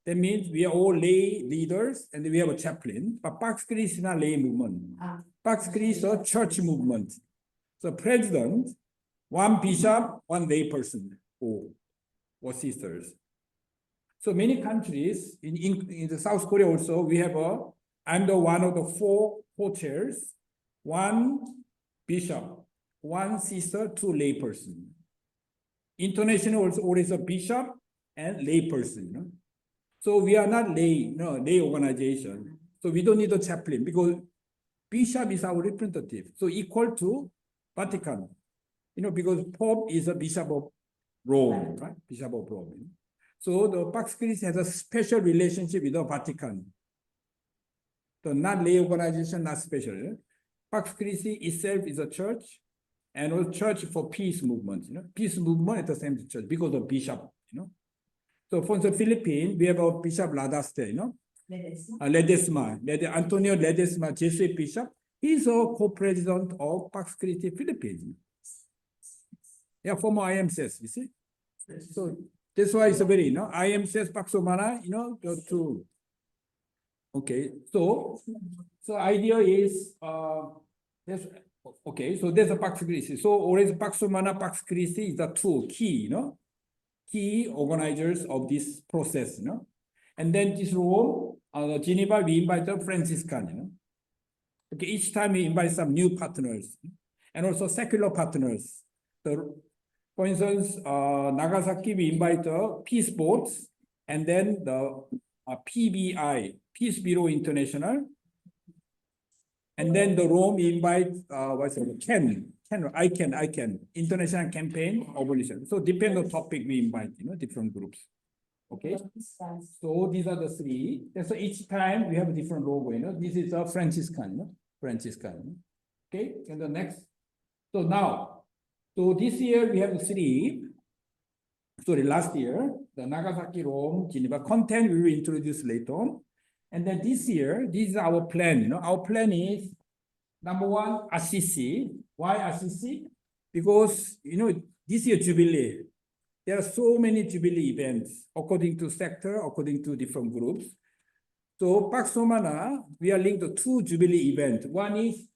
That means we are all lay leaders and we have a chaplain. But Pax Christi is not lay movement. Pax Christi is a church movement. So president, one bishop, one lay person, or sisters. So many countries in the South Korea also, we have under one of the 4 co-chairs, one bishop, one sister, 2 lay person. International also always a bishop and lay person. So we are not lay organization. So we don't need a chaplain because bishop is our representative. So equal to Vatican, because Pope is a bishop of Rome, right? Bishop of Rome. So the Pax Christi has a special relationship with the Vatican. So not lay organization, not special. Pax Christi itself is a church, and a church for peace movement. Peace movement at the same church because of bishop. So for the Philippines, we have a Bishop Ladaste, Ledesma, Antonio Ledesma, Jesuit bishop. He's a co-president of Pax Christi Philippines. Yeah, former IMCS, you see. So that's why it's a very, IMCS Pax Humana, the two. Okay, so idea is, okay, so there's a Pax Christi. So always Pax Humana, Pax Christi is the two key, key organizers of this process, And then this Rome, Geneva, we invite the Franciscan, Okay, each time we invite some new partners, and also secular partners. So, for instance, Nagasaki, we invite the peace boats, and then the PBI, Peace Bureau International, and then the Rome we invite what's it? ICANN, International Campaign Abolition. So depend on topic we invite, different groups. Okay. So these are the 3. So each time we have a different logo. This is a Franciscan, Okay. And the next. So now, so this year we have 3. Sorry, last year the Nagasaki, Rome, Geneva content we will introduce later on. And then this year, this is our plan. Our plan is number 1, Assisi. Why Assisi? Because this year Jubilee. There are so many Jubilee events according to sector, according to different groups. So Pax Humana, we are linked to 2 Jubilee events. One is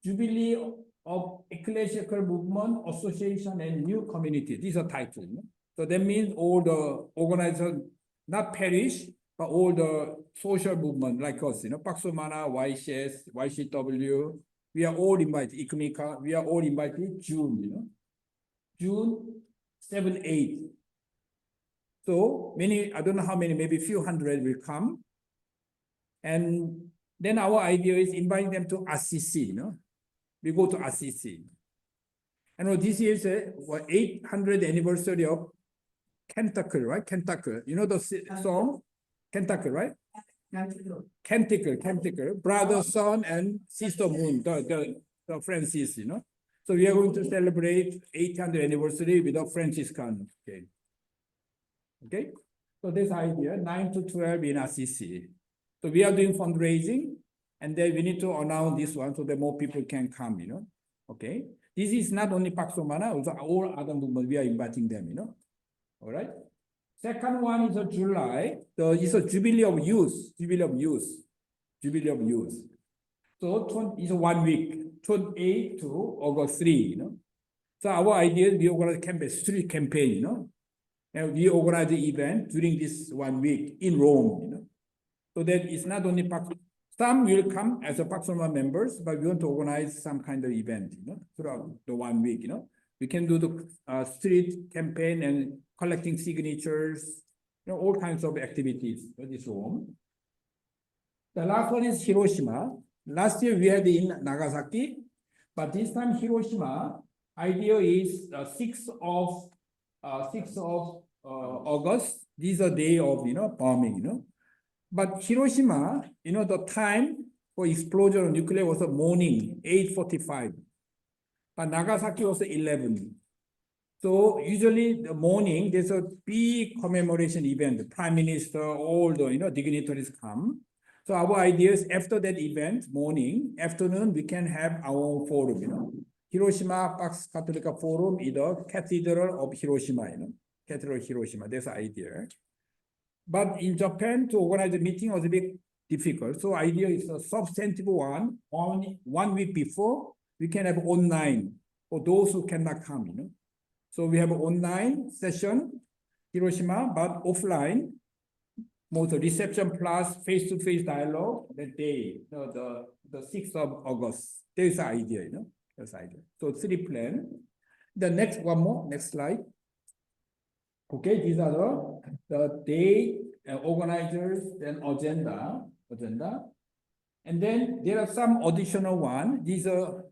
Jubilee of Ecclesiastical Movement, Association, and New Community. These are titles. So that means all the organizers, not parish, but all the social movement like us, Pax Humana, YCS, YCW, we are all invited, ICMICA, we are all invited June, June 7, 8. So many, I don't know how many, maybe a few hundred will come. And then our idea is inviting them to Assisi, We go to Assisi. And this year is the 800th anniversary of Canticle, right? Canticle. The song? Canticle, right? Canticle. Brother, son, and sister moon, the Francis, So we are going to celebrate 800th anniversary with a Franciscan. Okay. So this idea, 9 to 12 in Assisi. So we are doing fundraising, and then we need to announce this one so that more people can come, Okay. This is not only Pax Humana, also all other movements, we are inviting them, All right. Second one is July. It's a Jubilee of Youth. So it's 1 week, 28 to August 3, So our idea is we organize campaign, street campaign, And we organize the event during this 1 week in Rome, So that it's not only Pax. Some will come as a Pax Humana members, but we want to organize some kind of event, throughout the 1 week, We can do the street campaign and collecting signatures, all kinds of activities for this Rome. The last one is Hiroshima. Last year we had in Nagasaki, but this time Hiroshima, idea is 6th of August. This is a day of bombing, But Hiroshima, the time for explosion of nuclear was the morning, 8:45. But Nagasaki was 11. So usually the morning, there's a big commemoration event. The Prime Minister, all the dignitaries come. So our idea is after that event, morning, afternoon, we can have our forum, Hiroshima Pax Catholica Forum is the Cathedral of Hiroshima, Cathedral of Hiroshima. That's the idea. But in Japan, to organize a meeting was a bit difficult. So idea is a substantive one. Only 1 week before, we can have online for those who cannot come, you know. So we have an online session, Hiroshima, but offline, more the reception plus face-to-face dialogue that day, you know, the 6th of August. There's the idea, you know, that's the idea. So 3 plan. The next, one more, next slide. Okay, these are the day organizers, then agenda. And then there are some additional one. These are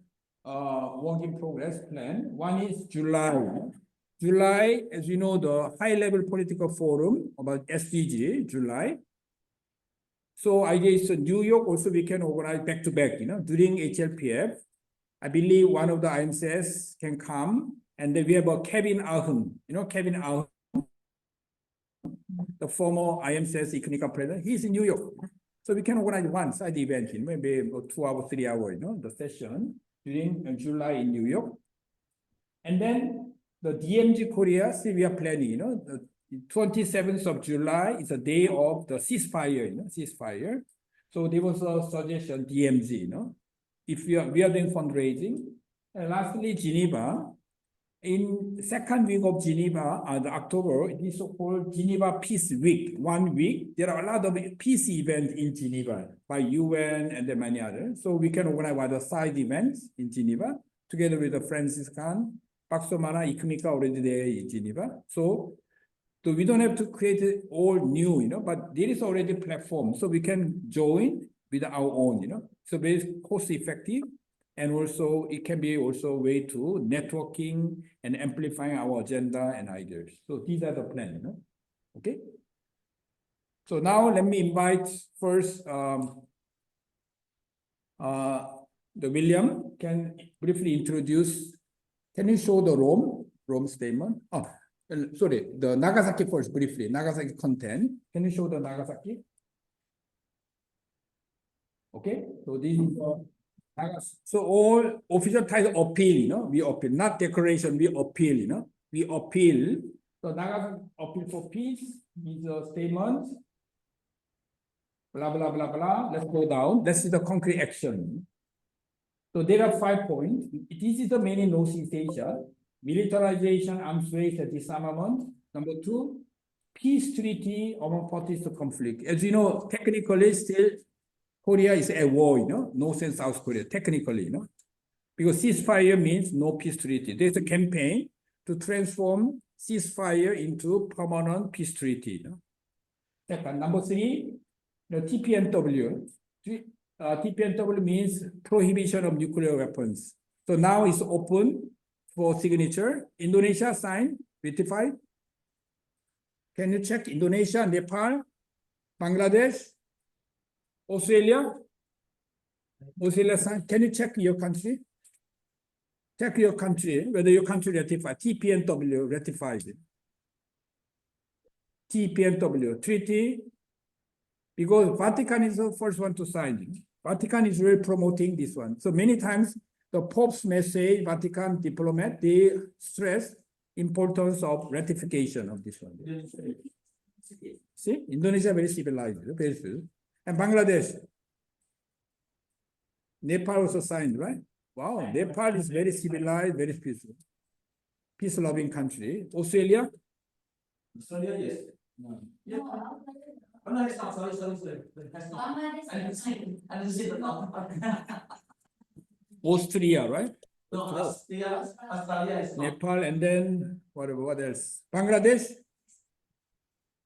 work in progress plan. One is July. July, as you know, the high level political forum about SDG, July. So idea is New York also we can organize back to back, you know, during HLPF. I believe one of the IMCS can come, and then we have a Kevin Ahern, you know, Kevin Ahern, the former IMCS economic president. He's in New York. So we can organize one side event, in maybe 2 hours, 3 hours, you know, the session during July in New York. And then the DMG Korea, see, we are planning, you know, the 27th of July is the day of the ceasefire, you know, ceasefire. So there was a suggestion, DMZ, you know, if we are doing fundraising. And lastly, Geneva. In second week of Geneva, October, it is so-called Geneva Peace Week, 1 week. There are a lot of peace events in Geneva by UN and then many others. So we can organize other side events in Geneva together with the Franciscan, Paxomana, Ikmika already there in Geneva. So we don't have to create it all new, you know, but there is already a platform. So we can join with our own, you know. So very cost effective. And also, it can be also a way to networking and amplifying our agenda and ideas. So these are the plan, you know? Okay. So now let me invite first the William can briefly introduce. Can you show the Rome statement? Oh, sorry, the Nagasaki first briefly. Nagasaki content. Can you show the Nagasaki? Okay. So this is. So all official title appeal, you know, we appeal, not declaration, we appeal, you know, we appeal. So Nagasaki appeal for peace is a statement, blah, blah, blah, blah. Let's go down. Let's see the concrete action. So there are 5 points. This is the main in Northeast Asia. Militarization, arms race, and disarmament. Number 2, peace treaty among parties to conflict. As you know, technically still, Korea is at war, you know, North and South Korea, technically, you know, because ceasefire means no peace treaty. There's a campaign to transform ceasefire into permanent peace treaty. You know? Second, number 3, the TPNW. TPNW means prohibition of nuclear weapons. So now it's open for signature. Indonesia signed, ratified. Can you check Indonesia, Nepal, Bangladesh? Australia signed. Can you check your country? Check your country, whether your country ratified. TPNW ratified it. TPNW treaty, because Vatican is the first one to sign it. Vatican is really promoting this one. So many times the Pope's message, Vatican diplomat, they stress importance of ratification of this one. See, Indonesia very civilized, very good. And Bangladesh. Nepal also signed, right? Wow, Nepal is very civilized, very peaceful. Peace-loving country. Australia? Australia, yes. No. Yeah. Oh, no, it's not. Sorry. That's not. I didn't see the Austria, right? No, Australia is not. Nepal, and then what else? Bangladesh?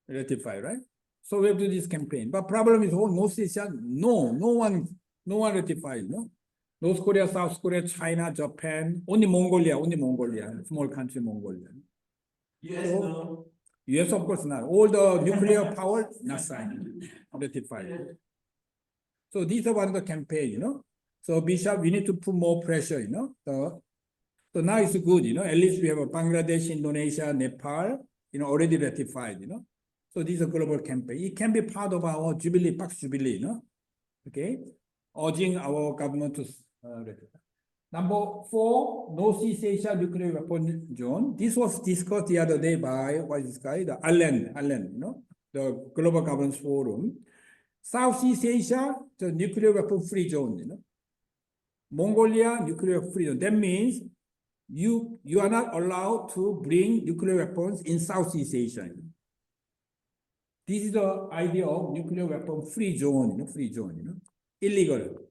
Ratify, right? So we have to do this campaign. But problem is whole North Asia, no one ratified, no? North Korea, South Korea, China, Japan, only Mongolia, small country Mongolia. US, So, no. US of course not. All the nuclear power not signed, ratified. So these are one of the campaign, you know. So Bishop, we need to put more pressure, you know. So now it's good, you know. At least we have a Bangladesh, Indonesia, Nepal, you know, already ratified, you know. So this is a global campaign. It can be part of our Jubilee, Pact Jubilee, you know. Okay, urging our government to ratify. Number 4, Northeast Asia nuclear weapon zone. This was discussed the other day by what is this guy, the Allen, you know. the Global Governance Forum. Southeast Asia, the nuclear weapon free zone, you know. Mongolia, nuclear free zone. That means you are not allowed to bring nuclear weapons in Southeast Asia. This is the idea of nuclear weapon free zone, illegal.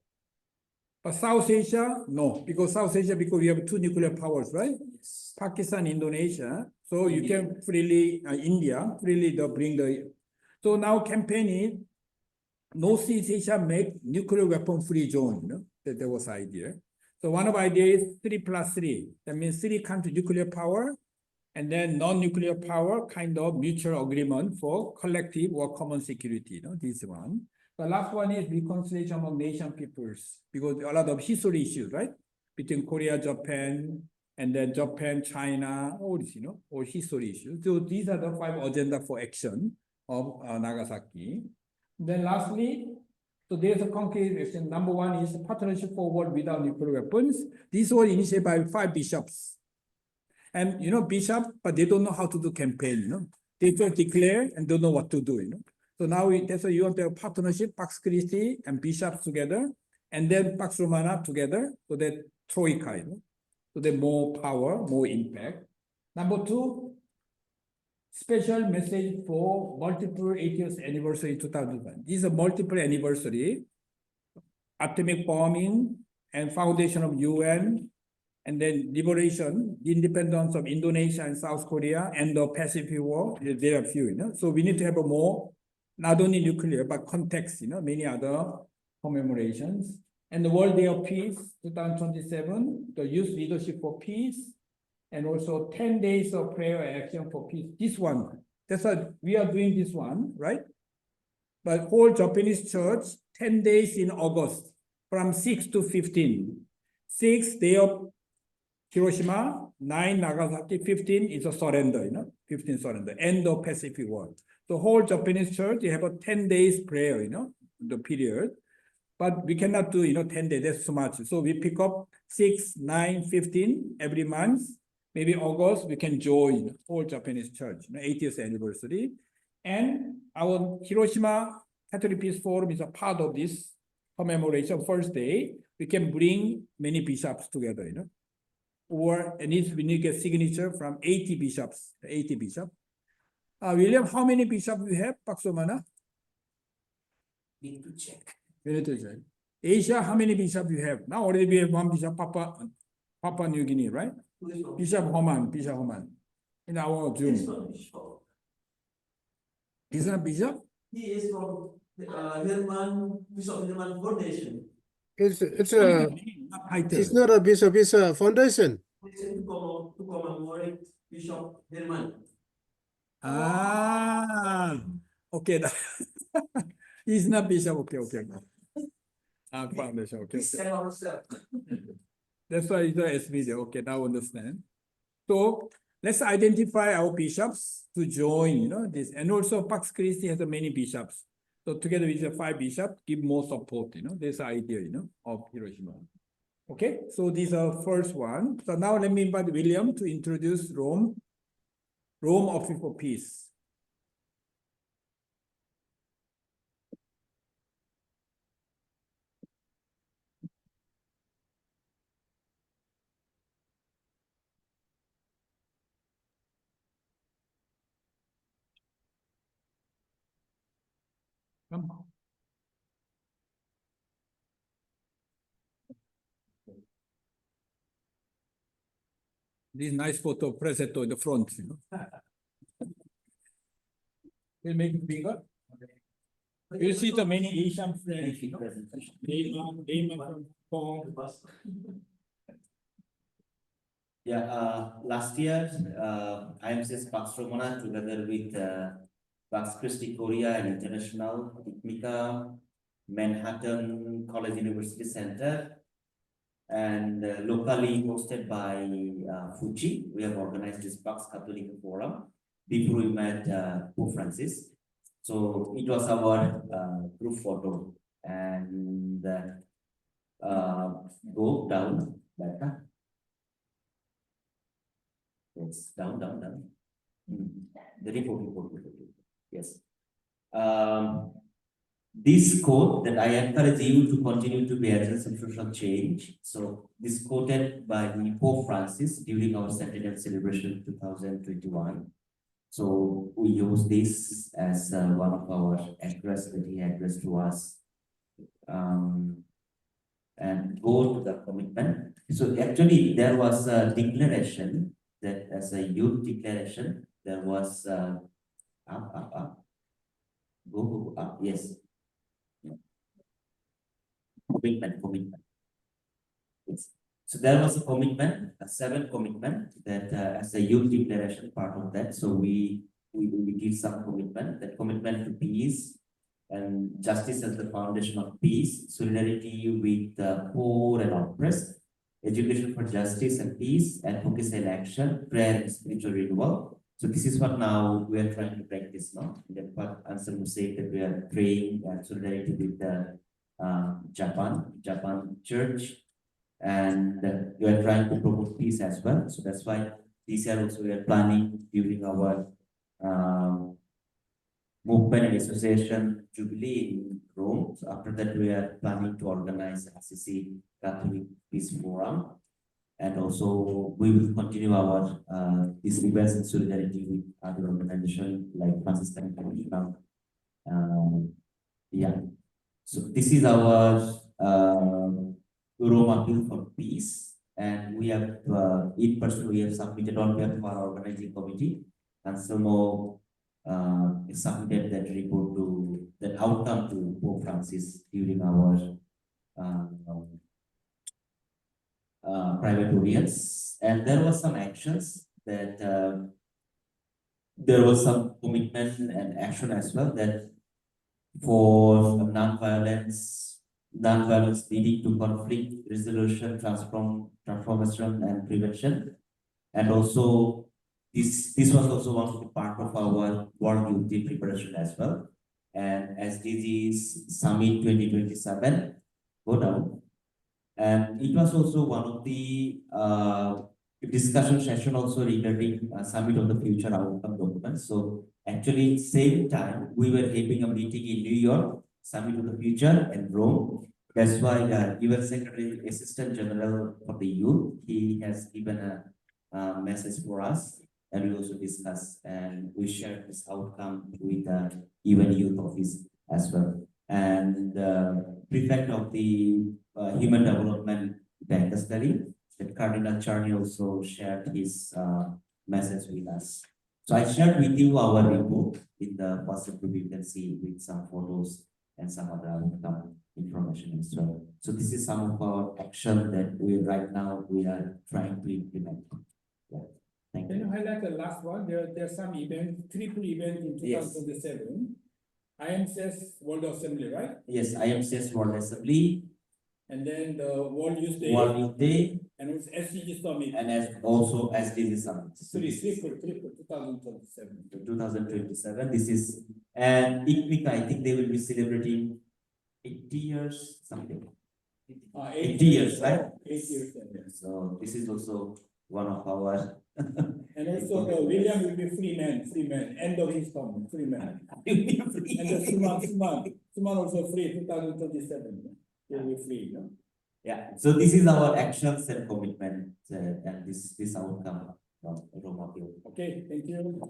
But South Asia, no, because South Asia, because we have two nuclear powers, right? Pakistan, Indonesia. So you can freely, India, freely bring the. So now campaign is Northeast Asia make nuclear weapon free zone. You know? That was the idea. So one of the ideas is 3+3. That means 3 countries nuclear power, and then non-nuclear power kind of mutual agreement for collective or common security. You know, this one. The last one is reconciliation among nation peoples, because a lot of history issues, right? Between Korea, Japan, and then Japan, China, all this, you know, all history issues. So these are the 5 agenda for action of Nagasaki. Then lastly, so there's a concrete action. Number 1 is partnership for world without nuclear weapons. This was initiated by 5 bishops. And, you know, bishop, but they don't know how to do campaign, you know. They just declare and don't know what to do, you know. So now that's why you want to have partnership, Pax Christi and bishops together, and then Pax Romana together, so that troika, you know. So that more power, more impact. Number 2, special message for multiple 80th anniversary 2001. This is a multiple anniversary, atomic bombing and foundation of UN, and then liberation, independence of Indonesia and South Korea, and the Pacific War. There are few, you know. So we need to have a more, not only nuclear, but context, you know, many other commemorations. And the World Day of Peace, 2027, the Youth Leadership for Peace, and also 10 days of prayer and action for peace. This one, that's why we are doing this one, right? But whole Japanese church, 10 days in August, from 6 to 15. 6 day of Hiroshima, 9 Nagasaki, 15 is a surrender, you know, 15 surrender, end of Pacific War. The whole Japanese church, they have a 10 days prayer, you know, the period. But we cannot do, you know, 10 days, that's too much. So we pick up 6, 9, 15 every month. Maybe August, we can join whole Japanese church, you know, 80th anniversary. And our Hiroshima Catholic Peace Forum is a part of this commemoration first day. We can bring many bishops together, you know. Or we need to get signature from 80 bishops, 80 bishops. William, how many bishops you have, Paksomana? Need to check. We need to check. Asia, how many bishops you have? Now already we have 1 bishop, Papua New Guinea, right? Bishop Homan, in our Zoom. He's not bishop? He is from Herman, Bishop Herman Foundation. It's Title. not a bishop, it's a foundation. To commemorate Bishop Herman. Ah, okay. He's not bishop. Okay. Foundation. Okay. Send ourselves. That's why it's a video. Okay, now understand. So let's identify our bishops to join, you know, this. And also Pax Christi has many bishops. So together with the 5 bishops, give more support, you know. That's the idea, you know, of Hiroshima. Okay, so these are first one. So now let me invite William to introduce Rome Office for Peace. Come on. This nice photo of Presetto in the front, you know. We'll make it bigger. You see the many Asian friends, you know. They from Yeah, last year, IMCS Pax Romana together with Pax Christi Korea and International, ICMICA, Manhattan College University Center, and locally hosted by Fuji, we have organized this Pax Catholic Forum. Before we met Pope Francis. So it was our group photo, and go down, back. Yes, down. The report. Yes. this quote that I encourage you to continue to be agents of social change. So this quoted by the Pope Francis during our centennial celebration 2021. So we use this as one of our address that he addressed to us. And go to the commitment. So actually there was a declaration that as a youth declaration, there was up, go up, yes. Commitment. Yes. So there was a commitment, a 7 commitment that as a youth declaration part of that. So we give some commitment, that commitment to peace and justice as the foundation of peace, solidarity with the poor and oppressed, education for justice and peace, advocacy and action, prayer and spiritual renewal. So this is what now we are trying to practice now. That what Anselm said, that we are praying and solidarity with the Japan church, and we are trying to promote peace as well. So that's why this year also we are planning during our movement and association jubilee in Rome. So after that we are planning to organize SCC Catholic Peace Forum, and also we will continue our these events in solidarity with other organizations like Franciscan Commission. Yeah. So this is our Rome appeal for peace, and we have in person we have submitted on behalf of our organizing committee, and some more submitted that report to that outcome to Pope Francis during our private audience. And there was some actions that there was some commitment and action as well, that for non-violence leading to conflict resolution, transformation and prevention. And also this was also one of the part of our World Youth Day preparation as well. And SDGs Summit 2027, go down. And it was also one of the discussion session also regarding Summit of the Future Outcome document. So actually same time we were having a meeting in New York, Summit of the Future and Rome. That's why UN Secretary Assistant General for the Youth, he has given a message for us, and we also discussed and we shared this outcome with the UN Youth Office as well. And Prefect of the Human Development Study, that Cardinal Charney also shared his message with us. So I shared with you our report in the WhatsApp group. You can see with some photos and some other information as well. So this is some of our action that we right now we are trying to implement. Yeah. Thank Can you. you highlight the last one? There's some event, triple event in Yes. 2027. IMCS World Assembly, right? Yes, IMCS World Assembly, And then the World Youth Day. World Youth Day, And it's SDG Summit. and as also SDG Summit. So this is Triple 2027. 2027. This is, and ICMICA, I think they will be celebrating 80 years, something. 80 years, right? 8 years. Yeah. So this is also one of our. And also William will be free man, end of his term, free man. And the Suman also free, 2027. He will be free. No? Yeah, so this is our actions and commitment, and this outcome from Rome Appeal. Okay, thank you.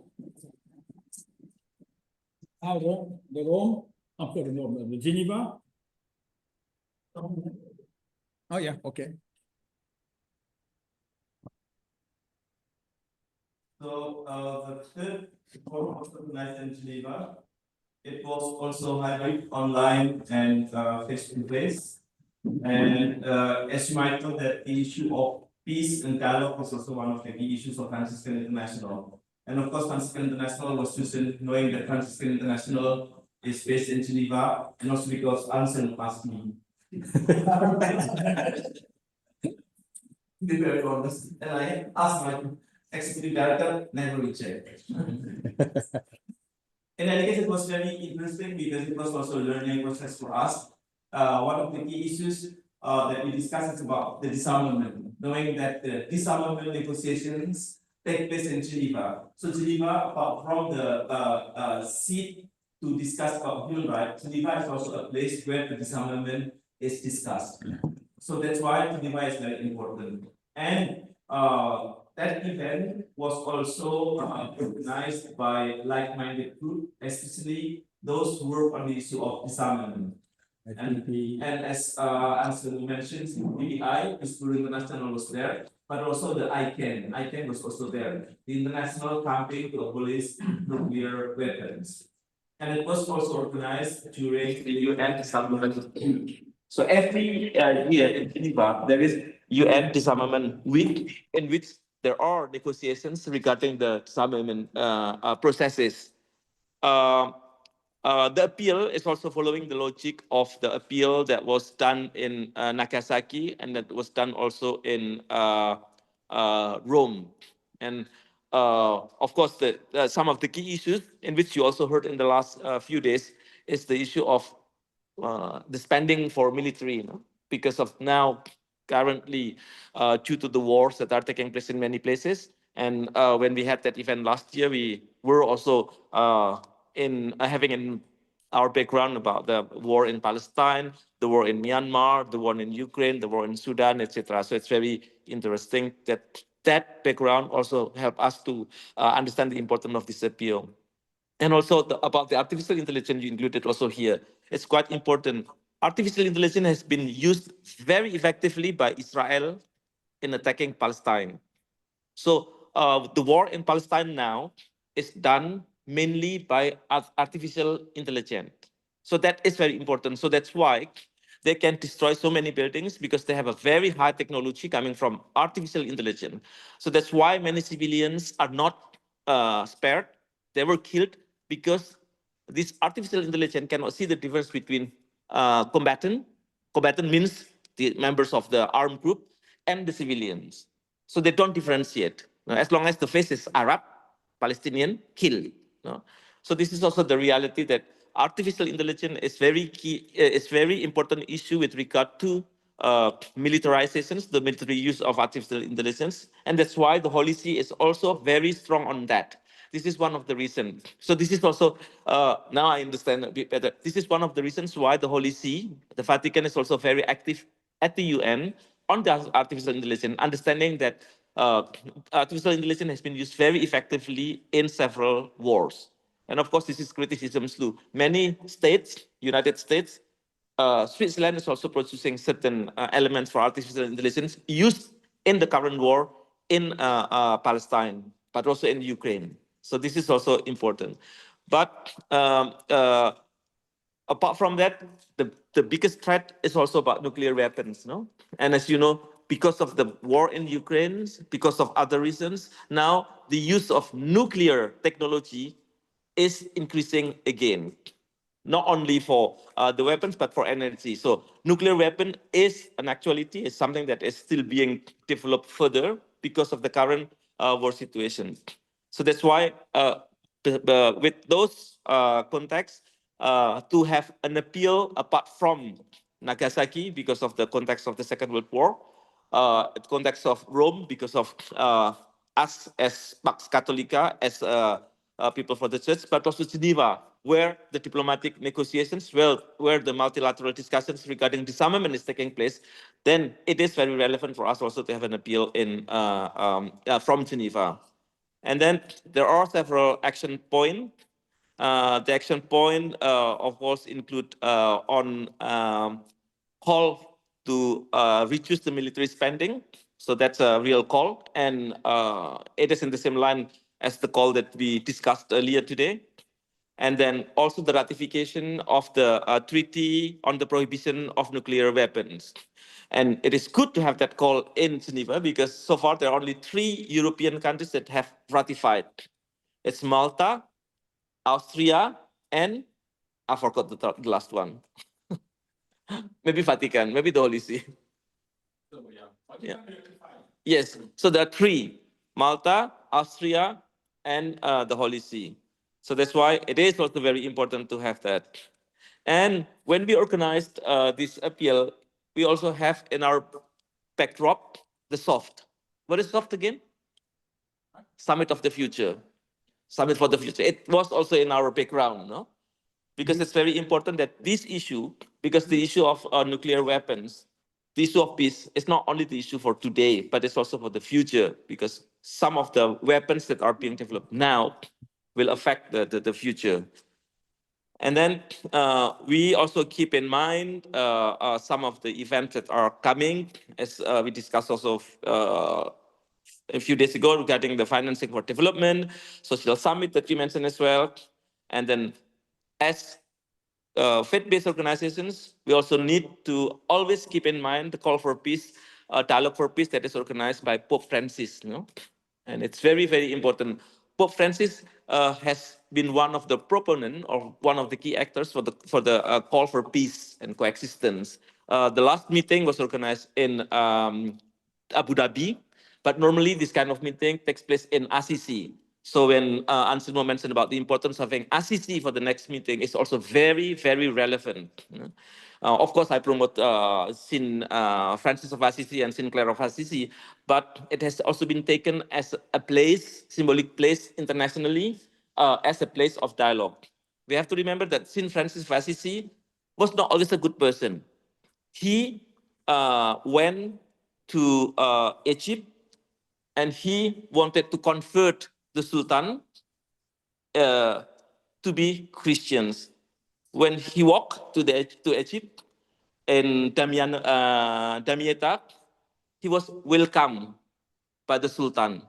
Rome, the Rome, after Rome, the Geneva. Oh yeah, okay. So the third forum was organized in Geneva. It was also hybrid, online and face to face. And as you might know, that the issue of peace and dialogue was also one of the key issues of Franciscan International. And of course, Franciscan International was chosen knowing that Franciscan International is based in Geneva, and also because Anselm asked me. To be very honest, and I asked my executive director, never rejected. In any case, it was very interesting because it was also a learning process for us. One of the key issues that we discussed is about the disarmament, knowing that the disarmament negotiations take place in Geneva. So Geneva, from the seat to to discuss about human rights, Geneva is also a place where the disarmament is discussed. So that's why Geneva is very important. And that event was also organized by like-minded groups, especially those who work on the issue of disarmament. And as Ansel mentioned, BDI, Peaceful International was there, but also the ICANN. ICANN was also there, the International Campaign to Abolish Nuclear Weapons. And it was also organized during the UN Disarmament Week. So every year in Geneva, there is UN Disarmament Week, in which there are negotiations regarding the disarmament processes. The appeal is also following the logic of the appeal that was done in Nagasaki and that was done also in Rome. And of course, some of the key issues in which you also heard in the last few days is the issue of the spending for military, because of now currently due to the wars that are taking place in many places. And when we had that event last year, we were also in having in our background about the war in Palestine, the war in Myanmar, the war in Ukraine, the war in Sudan, etc. So it's very interesting that that background also helped us to understand the importance of this appeal. And also about the artificial intelligence you included also here. It's quite important. Artificial intelligence has been used very effectively by Israel in attacking Palestine. So the war in Palestine now is done mainly by artificial intelligence. So that is very important. So that's why they can destroy so many buildings, because they have a very high technology coming from artificial intelligence. So that's why many civilians are not spared. They were killed because this artificial intelligence cannot see the difference between combatant. Combatant means the members of the armed group and the civilians. So they don't differentiate. As long as the face is Arab, Palestinian, kill. So this is also the reality that artificial intelligence is very key. It's very important issue with regard to militarizations, the military use of artificial intelligence, and that's why the Holy See is also very strong on that. This is one of the reasons. So this is also, now I understand a bit better. This is one of the reasons why the Holy See, the Vatican, is also very active at the UN on the artificial intelligence, understanding that artificial intelligence has been used very effectively in several wars. And of course, this is criticisms too. Many states, United States, Switzerland is also producing certain elements for artificial intelligence used in the current war in Palestine, but also in Ukraine. So this is also important. But apart from that, the biggest threat is also about nuclear weapons, no? And as you know, because of the war in Ukraine, because of other reasons, now the use of nuclear technology is increasing again, not only for the weapons, but for energy. So nuclear weapon is an actuality, is something that is still being developed further because of the current war situation. So that's why with those contexts, to have an appeal apart from Nagasaki because of the context of the Second World War, the context of Rome because of us as Pax Catholica, as people for the church, but also Geneva, where the diplomatic negotiations, where the multilateral discussions regarding disarmament is taking place, then it is very relevant for us also to have an appeal in from Geneva. And then there are several action points. The action point, of course, include on call to reduce the military spending. So that's a real call. And it is in the same line as the call that we discussed earlier today. And then also the ratification of the Treaty on the Prohibition of Nuclear Weapons. And it is good to have that call in Geneva because so far there are only 3 European countries that have ratified. It's Malta, Austria, and I forgot the last one. Maybe Vatican, maybe the Holy See. So, Yeah. Yes, so there are 3, Malta, Austria, and the Holy See. So that's why it is also very important to have that. And when we organized this appeal, we also have in our backdrop the SOFT. What is SOFT again? Summit of the Future. Summit for the Future. It was also in our background, no? because it's very important that this issue, because the issue of nuclear weapons, the issue of peace is not only the issue for today, but it's also for the future, because some of the weapons that are being developed now will affect the future. And then we also keep in mind some of the events that are coming, as we discussed also a few days ago regarding the financing for development, social summit that you mentioned as well. And then as faith-based organizations, we also need to always keep in mind the call for peace, dialogue for peace that is organized by Pope Francis. And it's very, very important. Pope Francis has been one of the proponents or one of the key actors for the call for peace and coexistence. The last meeting was organized in Abu Dhabi, but normally this kind of meeting takes place in ACC. So when Anselmo mentioned about the importance of having ACC for the next meeting, it's also very, very relevant. Of course, I promote St. Francis of Assisi and St. Clare of Assisi, but it has also been taken as a place, symbolic place internationally, as a place of dialogue. We have to remember that St. Francis of Assisi was not always a good person. He went to Egypt and he wanted to convert the Sultan to be Christians. When he walked to Egypt in Damietta, he was welcomed by the Sultan.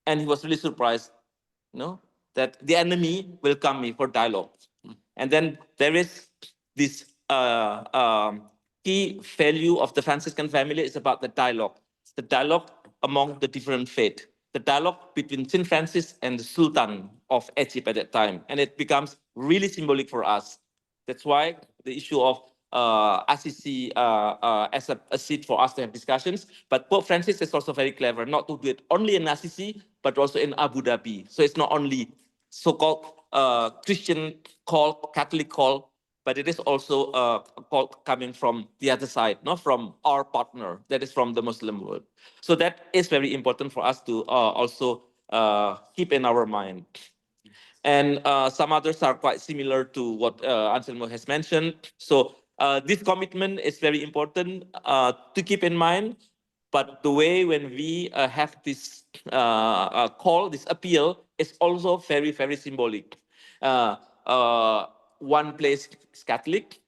And he was really surprised, that the enemy welcomed me for dialogue. And then there is this key value of the Franciscan family is about the dialogue among the different faiths, the dialogue between St. Francis and the Sultan of Egypt at that time. And it becomes really symbolic for us. That's why the issue of Assisi as a seat for us to have discussions. But Pope Francis is also very clever, not to do it only in Assisi, but also in Abu Dhabi. So it's not only so-called Christian call, Catholic call, but it is also a call coming from the other side, not from our partner, that is from the Muslim world. So that is very important for us to also keep in our mind. And some others are quite similar to what Anselmo has mentioned. So this commitment is very important to keep in mind. But the way when we have this call, this appeal, is also very, very symbolic. One place is Catholic,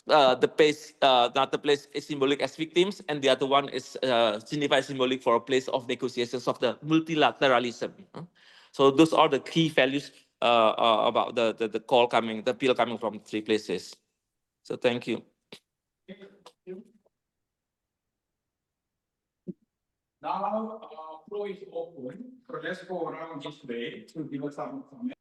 the place, another place is symbolic as victims, and the other one is signified symbolic for a place of negotiations of the multilateralism. So those are the key values about the call coming, the appeal coming from three places. So thank you. Now, floor is open. So let's go around this way to give us some comments.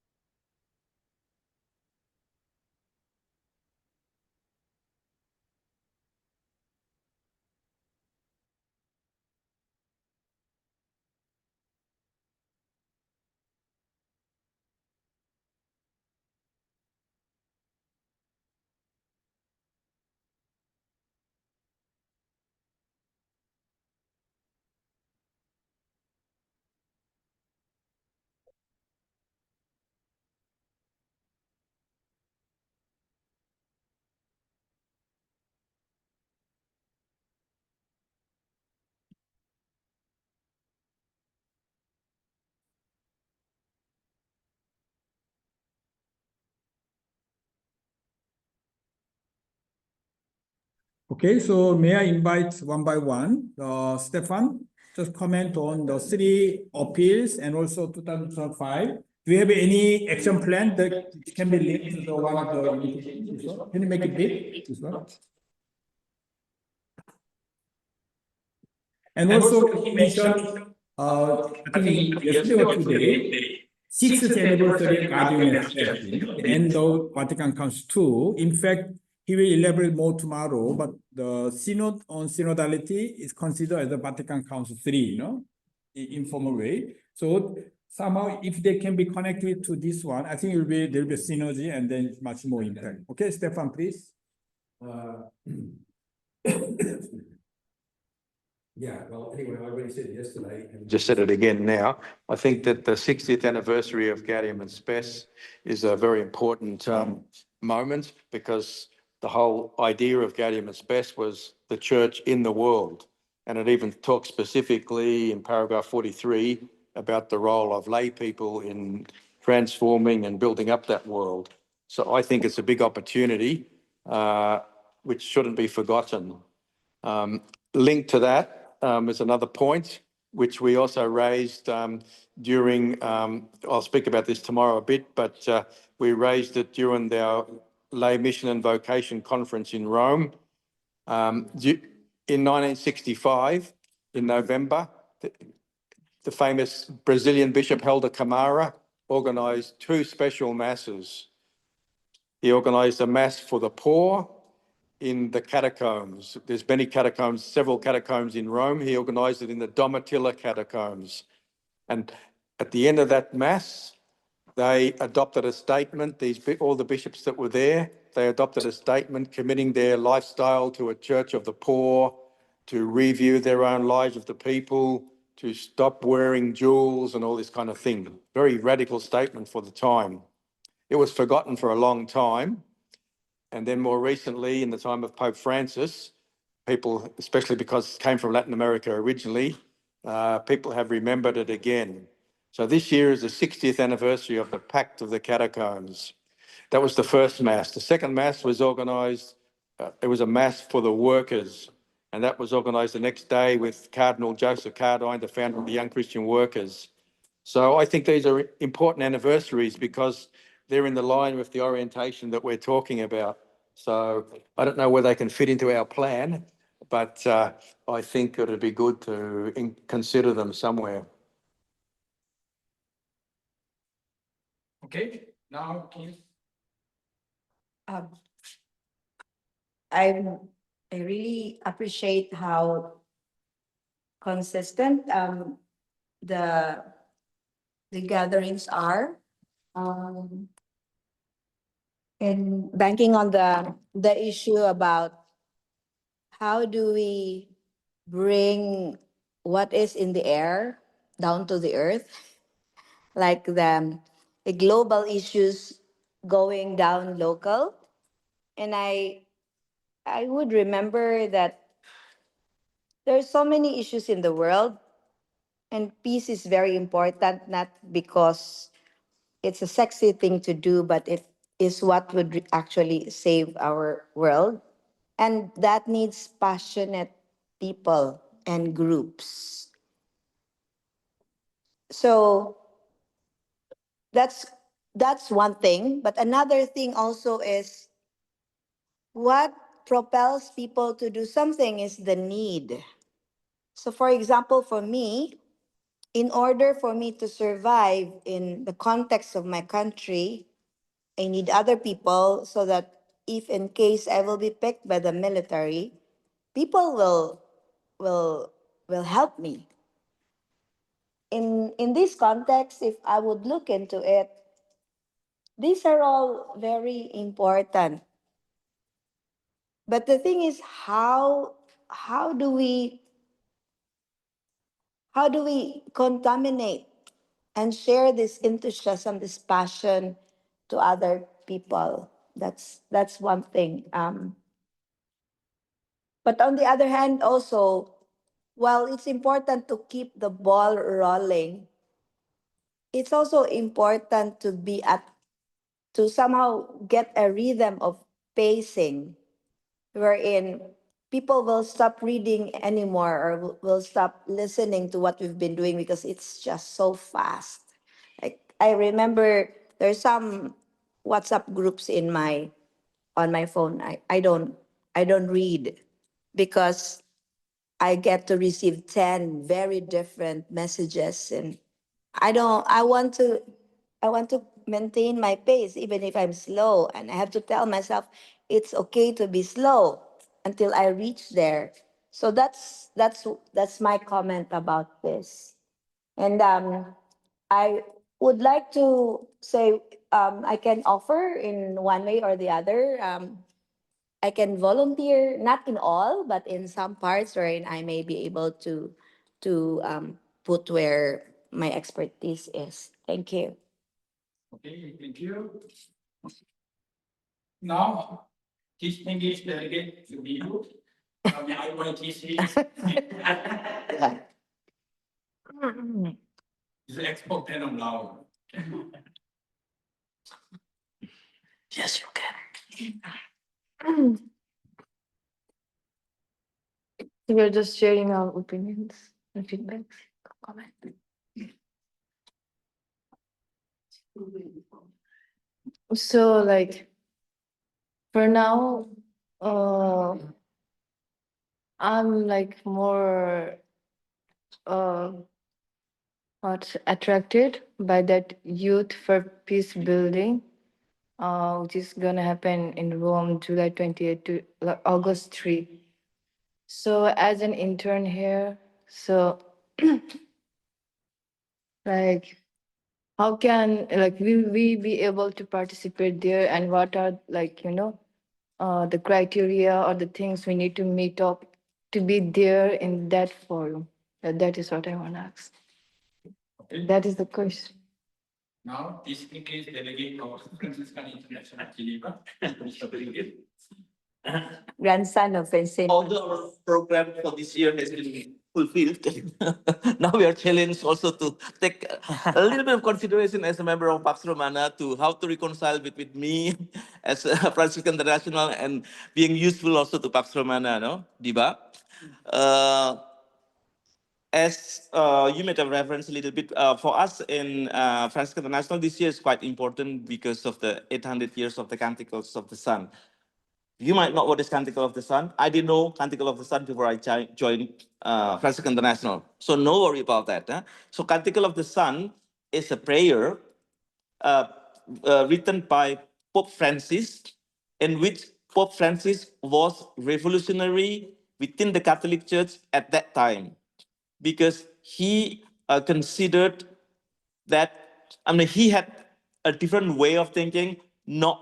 Okay, so may I invite one by one, Stefan, just comment on the three appeals and also 2005. Do you have any action plan that can be linked to the one of the initiatives? Can you make it big? This one? And also he mentioned, I think yesterday or today, 6th anniversary Guardian Establishment, the end of Vatican Council II. In fact, he will elaborate more tomorrow, but the synod on synodality is considered as the Vatican Council III, in informal way. So somehow, if they can be connected to this one, I think there'll be a synergy and then much more impact. Okay, Stefan, please. Yeah, well, anyway, I already said it yesterday, and just said it again now. I think that the 60th anniversary of Gaudium et Spes is a very important moment, because the whole idea of Gaudium et Spes was the church in the world. And it even talks specifically in paragraph 43 about the role of lay people in transforming and building up that world. So I think it's a big opportunity, which shouldn't be forgotten. Linked to that is another point, which we also raised during, I'll speak about this tomorrow a bit, but we raised it during our Lay Mission and Vocation Conference in Rome. In 1965, in November, the famous Brazilian Bishop Helder Camara organised two special masses. He organised a mass for the poor in the catacombs. There's many catacombs, several catacombs in Rome. He organised it in the Domitilla catacombs. And at the end of that mass, they adopted a statement, all the bishops that were there, they adopted a statement committing their lifestyle to a church of the poor, to review their own lives of the people, to stop wearing jewels and all this kind of thing. Very radical statement for the time. It was forgotten for a long time. And then more recently, in the time of Pope Francis, people, especially because it came from Latin America originally, people have remembered it again. So this year is the 60th anniversary of the Pact of the Catacombs. That was the first Mass. The second Mass was organised, it was a Mass for the workers, and that was organised the next day with Cardinal Joseph Cardine, the founder of the Young Christian Workers. So I think these are important anniversaries because they're in the line with the orientation that we're talking about. So I don't know where they can fit into our plan, but I think it would be good to consider them somewhere. Okay, now please. I really appreciate how consistent the gatherings are. And banking on the issue about how do we bring what is in the air down to the earth, like the global issues going down local. And I would remember that there's so many issues in the world, and peace is very important, not because it's a sexy thing to do, but it is what would actually save our world. And that needs passionate people and groups. So that's one thing. But another thing also is what propels people to do something is the need. So for example, for me, in order for me to survive in the context of my country, I need other people so that if in case I will be picked by the military, people will will help me. In this context, if I would look into it, these are all very important. But the thing is, how do we contaminate and share this enthusiasm, this passion to other people? That's one thing. But on the other hand, also, while it's important to keep the ball rolling, it's also important to somehow get a rhythm of pacing wherein people will stop reading anymore or will stop listening to what we've been doing because it's just so fast. Like I remember there's some WhatsApp groups on my phone. I don't read because I get to receive 10 very different messages, and I want to maintain my pace even if I'm slow, and I have to tell myself it's okay to be slow until I reach there. So that's my comment about this. And I would like to say I can offer in one way or the other. I can volunteer, not in all, but in some parts wherein I may be able to put where my expertise is. Thank you. Okay, thank you. Now, teach English delegate to be you. I want to teach English. It's export pen of now. Yes, you can. We're just sharing our opinions and feedbacks. Comment. So like for now, I'm like more what attracted by that youth for peace building, which is gonna happen in Rome, July 28 to like, August 3. So as an intern here, so like how can like we be able to participate there, and what are like the criteria or the things we need to meet up to be there in that forum? That is what I want to ask. Okay. That is the question. Now, this English delegate of Franciscan International Geneva, Mr. Delegate. Grandson of Saint. Although our program for this year has been fulfilled, now we are challenged also to take a little bit of consideration as a member of Pax Romana to how to reconcile between me as a Franciscan International and being useful also to Pax Romana, no, Diba? As you made a reference a little bit, for us in Franciscan International, this year is quite important because of the 800 years of the Canticles of the Sun. You might know what is Canticle of the Sun. I didn't know Canticle of the Sun before I joined Franciscan International. So no worry about that. Huh? So Canticle of the Sun is a prayer written by Pope Francis, in which Pope Francis was revolutionary within the Catholic Church at that time, because he considered that, I mean, he had a different way of thinking, not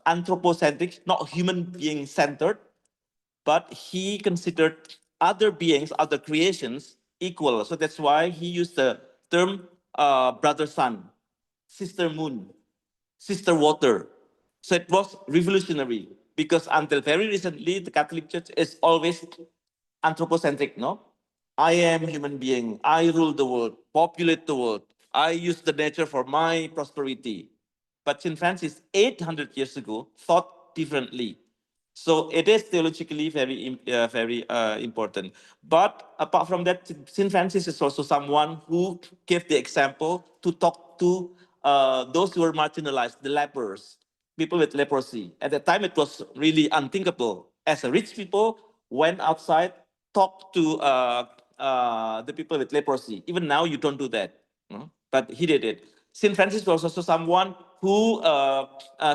anthropocentric, not human being centered, but he considered other beings, other creations equal. So that's why he used the term brother sun, sister moon, sister water. So it was revolutionary because until very recently, the Catholic Church is always anthropocentric, no? I am human being. I rule the world, populate the world. I use the nature for my prosperity. But St. Francis, 800 years ago, thought differently. So it is theologically very important. But apart from that, St. Francis is also someone who gave the example to talk to those who were marginalized, the lepers, people with leprosy. At the time, it was really unthinkable. As a rich people went outside, talked to the people with leprosy. Even now, you don't do that. No? But he did it. St. Francis was also someone who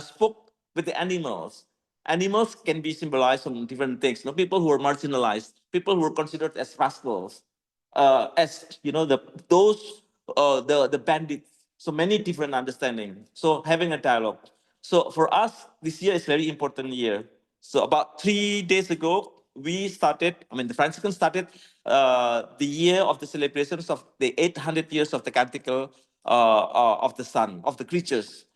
spoke with the animals. Animals can be symbolized on different things. No, people who are marginalized, people who are considered as rascals, as the bandits. So many different understanding. So having a dialogue. So for us, this year is very important year. So about 3 days ago, we started. I mean, the Franciscans started the year of the celebrations of the 800 years of the Canticle of the Sun, of the creatures.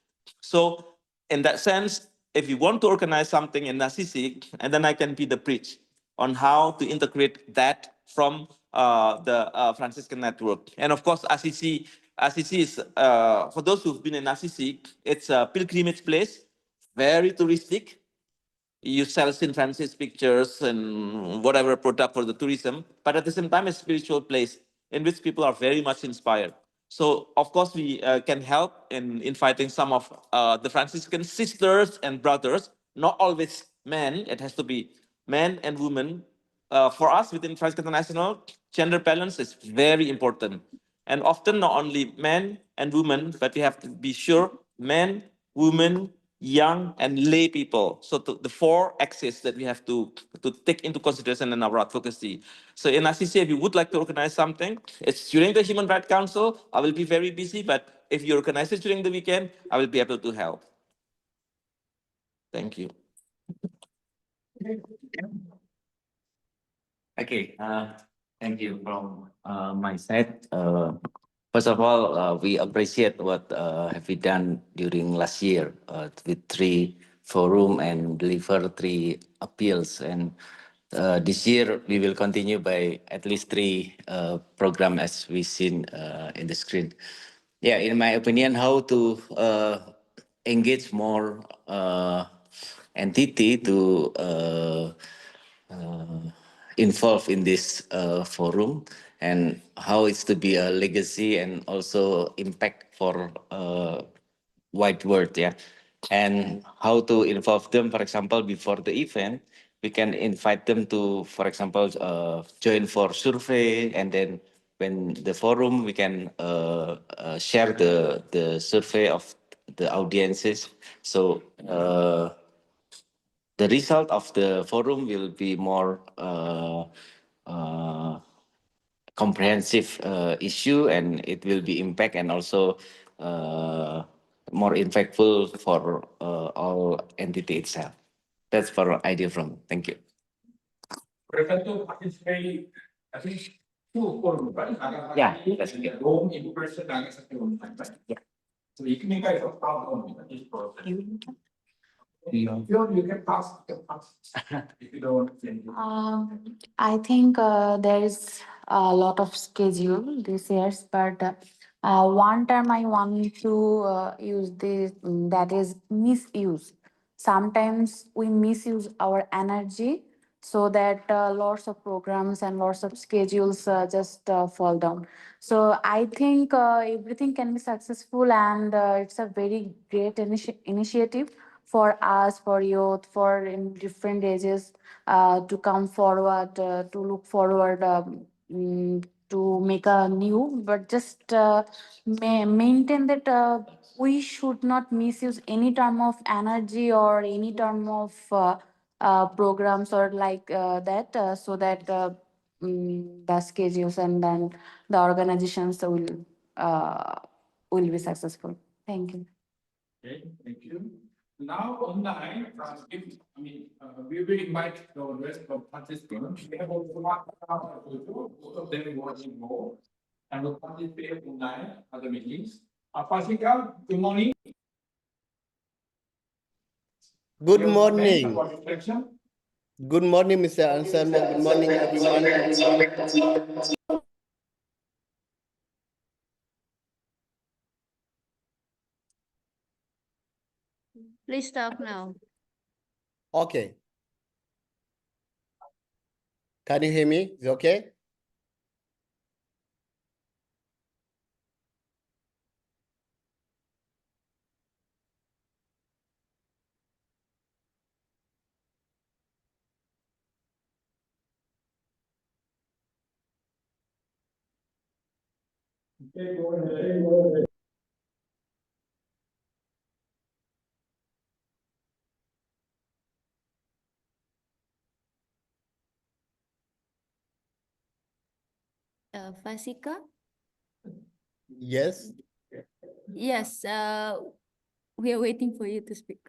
So in that sense, if you want to organize something in Assisi, and then I can be the bridge on how to integrate that from the Franciscan network. And of course, Assisi is, for those who've been in Assisi, it's a pilgrimage place, very touristic. You sell St. Francis pictures and whatever product for the tourism, but at the same time, a spiritual place in which people are very much inspired. So, of course, we can help in inviting some of the Franciscan sisters and brothers, not always men, it has to be men and women. For us within Franciscan International, gender balance is very important. And often not only men and women, but we have to be sure men, women, young, and lay people. So the four axes that we have to take into consideration in our advocacy. So in Assisi, if you would like to organize something, it's during the Human Rights Council. I will be very busy, but if you organize it during the weekend, I will be able to help. Thank you. Okay, thank you from my side. First of all, we appreciate what have we done during last year with 3 forum and deliver 3 appeals. And this year we will continue by at least 3 program as we seen in the screen. Yeah, in my opinion, how to engage more entity to involved in this forum, and how it's to be a legacy and also impact for wide world, yeah. And how to involve them, for example, before the event, we can invite them to, for example, join for survey, and then when the forum, we can share the survey of the audiences. So the result of the forum will be more comprehensive issue, and it will be impact and also more impactful for all entity itself. That's for idea from. Thank you. Mereka tuh participate, I think, 2 forum, right? Yeah, that's good. Home in person, agak satu online, right? Yeah. So you can make a problem in this process. You can pass. If you don't. I think there is a lot of schedule this year, but one term I want to use this, that is misuse. Sometimes we misuse our energy so that lots of programs and lots of schedules just fall down. So I think everything can be successful, and it's a very great initiative for us, for youth, for in different ages to come forward, to look forward, to make a new, but just maintain that we should not misuse any term of energy or any term of programs or like that, so that the schedules and then the organizations will be successful. Thank you. Okay, thank you. Now online, we will invite the rest of participants. We have also one both of them watching more and will participate online at the meetings. Pasika, good morning. Good Your morning. comment about reflection. Good morning, Mr. Anselmo. Good morning, everyone. Please talk now. Okay. Can you hear me? Is it okay? Okay, go ahead. Fasika? Yes. Yes, we are waiting for you to speak.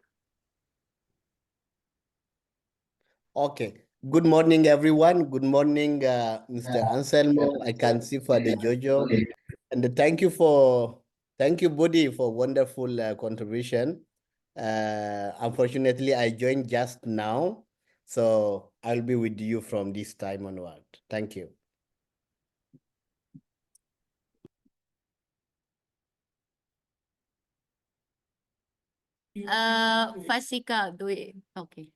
Okay. Good morning, everyone. Good morning, Mr. Anselmo. I can see Father Jojo. And thank you, Buddy, for wonderful contribution. Unfortunately, I joined just now, so I'll be with you from this time onward. Thank you. Fasika, okay.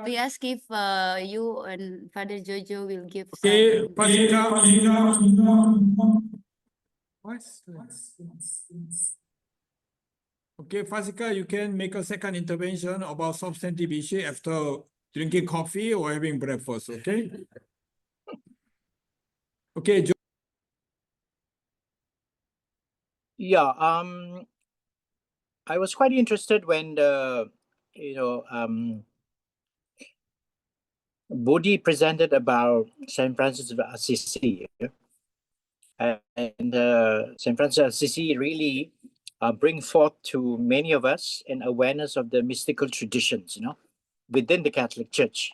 We ask if you and Father Jojo will give Okay, some. Pasika. Okay, Fasika, you can make a second intervention about substantive issue after drinking coffee or having breakfast, okay? Okay, Yeah, I was quite interested when the, Bodhi presented about Saint Francis of Assisi. And Saint Francis of Assisi really bring forth to many of us an awareness of the mystical traditions, within the Catholic Church.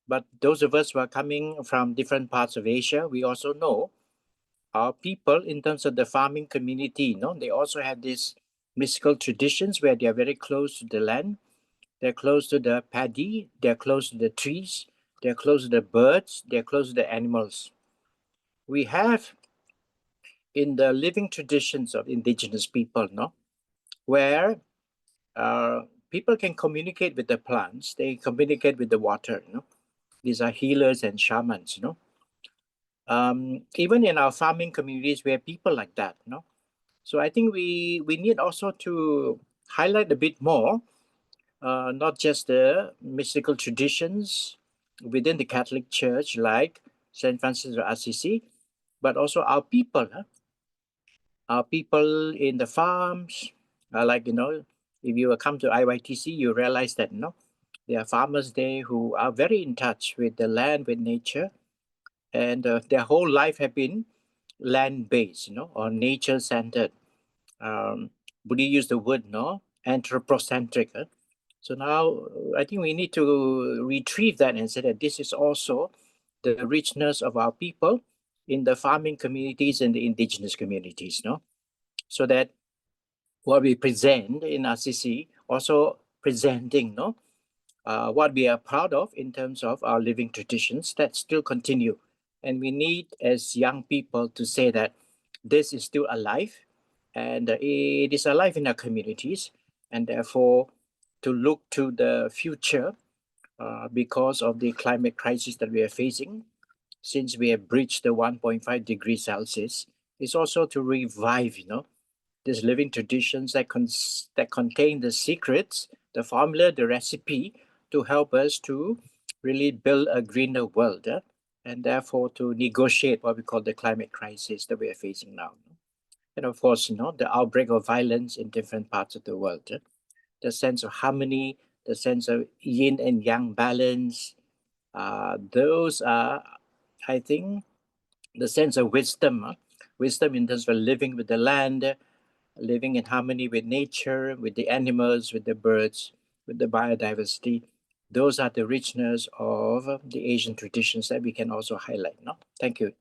But those of us who are coming from different parts of Asia, we also know our people in terms of the farming community, they also have this mystical traditions where they are very close to the land, they're close to the paddy, they're close to the trees, they're close to the birds, they're close to the animals. We have in the living traditions of indigenous people, no, where people can communicate with the plants, they communicate with the water, no. These are healers and shamans, no. Even in our farming communities, we have people like that, no. So I think we need also to highlight a bit more, not just the mystical traditions within the Catholic Church, like Saint Francis of Assisi, but also our people, our people in the farms, like if you come to IYTC, you realize that there are farmers there who are very in touch with the land, with nature, and their whole life have been land-based, or nature-centered. Buddha used the word, anthropocentric. So now I think we need to retrieve that and say that this is also the richness of our people in the farming communities and the indigenous communities, so that what we present in RCC also presenting, what we are proud of in terms of our living traditions that still continue. And we need, as young people, to say that this is still alive, and it is alive in our communities, and therefore to look to the future because of the climate crisis that we are facing, since we have breached the 1.5 degrees Celsius, is also to revive, these living traditions that contain the secrets, the formula, the recipe to help us to really build a greener world, and therefore to negotiate what we call the climate crisis that we are facing now. And of course, the outbreak of violence in different parts of the world, the sense of harmony, the sense of yin and yang balance, those are, I think, the sense of wisdom, wisdom in terms of living with the land, living in harmony with nature, with the animals, with the birds, with the biodiversity. Those are the richness of the Asian traditions that we can also highlight. Thank you.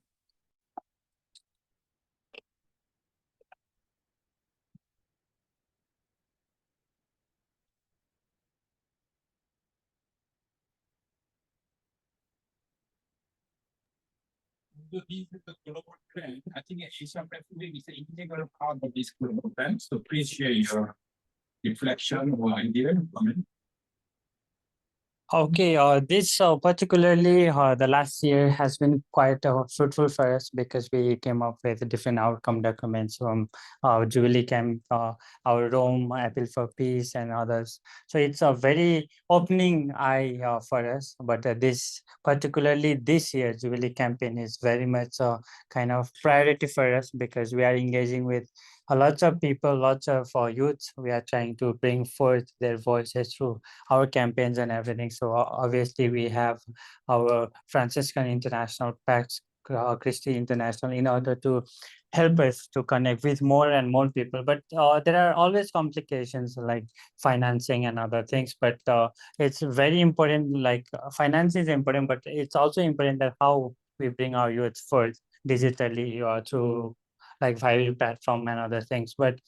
This is the global trend. I think Asia Pacific is an integral part of this global trend. So please share your reflection or idea, comment. Okay, this particularly the last year has been quite fruitful for us because we came up with different outcome documents from our Jubilee Camp, our Rome Appeal for Peace, and others. So it's a very opening eye for us. But particularly this year, Jubilee campaign is very much a kind of priority for us because we are engaging with lots of people, lots of youth. We are trying to bring forth their voices through our campaigns and everything. So obviously we have our Franciscan International Pact, Christie International, in order to help us to connect with more and more people. But there are always complications like financing and other things. But it's very important, like finance is important, but it's also important that how we bring our youth forth digitally or through like viral platform and other things. But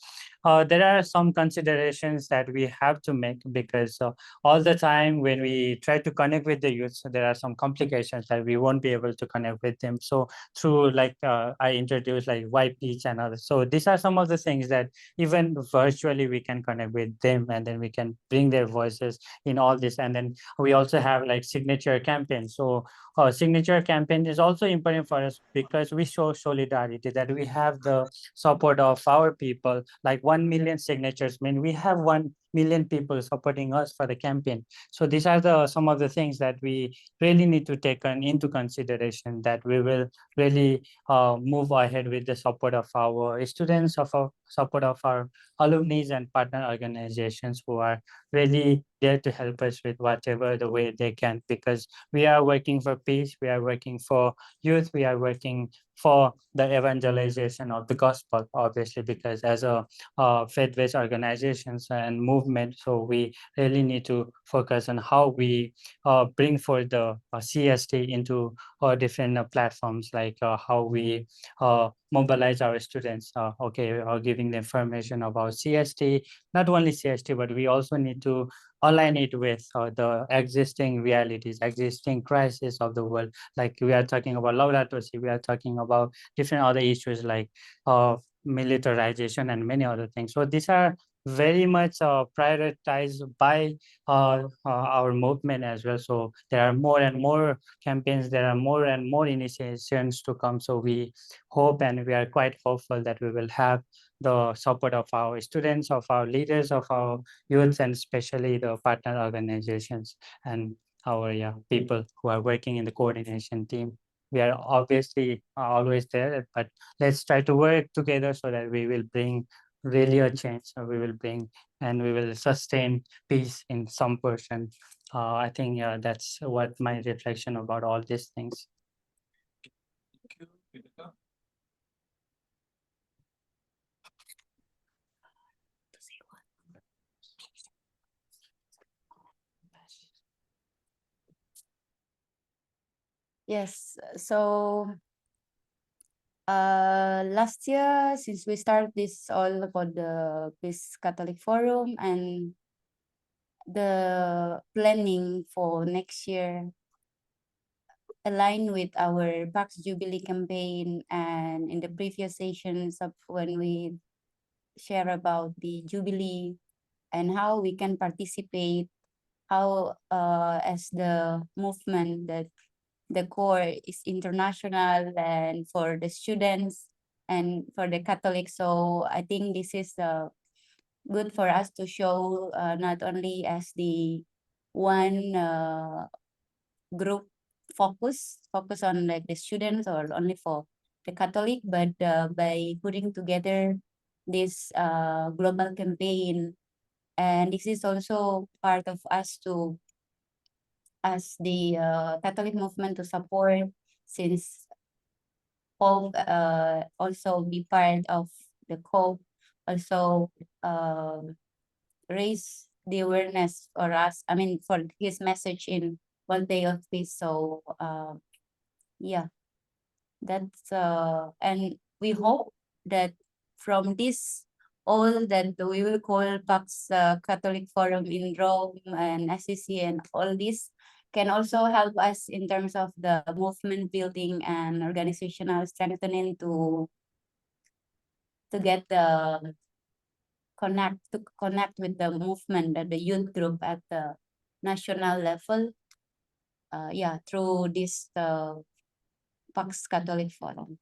there are some considerations that we have to make because all the time when we try to connect with the youth, there are some complications that we won't be able to connect with them. So through like I introduced like YPeach and others. So these are some of the things that even virtually we can connect with them, and then we can bring their voices in all this. And then we also have like signature campaign. So signature campaign is also important for us because we show solidarity, that we have the support of our people. Like 1 million signatures mean we have 1 million people supporting us for the campaign. So these are some of the things that we really need to take into consideration, that we will really move ahead with the support of our students, of our support of our alumni and partner organizations who are really there to help us with whatever the way they can, because we are working for peace, we are working for youth, we are working for the evangelization of the gospel, obviously, because as a faith-based organizations and movement, so we really need to focus on how we bring forth the CST into different platforms, like how we mobilize our students, or giving the information about CST, not only CST, but we also need to align it with the existing realities, existing crisis of the world. Like we are talking about Laudato Si, we are talking about different other issues like militarization and many other things. So these are very much prioritized by our movement as well. So there are more and more campaigns, there are more and more initiations to come. So we hope and we are quite hopeful that we will have the support of our students, of our leaders, of our youths, and especially the partner organizations and our people who are working in the coordination team. We are obviously always there, but let's try to work together so that we will bring really a change. So we will bring and we will sustain peace in some portion. I think that's what my reflection about all these things. Thank you, Vidya. Yes, so last year, since we started this all about the Peace Catholic Forum and the planning for next year align with our Pact Jubilee campaign, and in the previous sessions of when we share about the Jubilee and how we can participate, how as the movement that the core is international and for the students and for the Catholics. So I think this is good for us to show not only as the one group focus on like the students or only for the Catholic, but by putting together this global campaign. And this is also part of us to, as the Catholic movement, to support, since Pope also be part of the COPE, also raise the awareness for us, I mean, for his message in One Day of Peace. So yeah, that's and we hope that from this all that we will call Pax Catholic Forum in Rome and SCC and all this can also help us in terms of the movement building and organizational strengthening to get the connect with the movement and the youth group at the national level. Yeah, through this Pax Catholic Forum.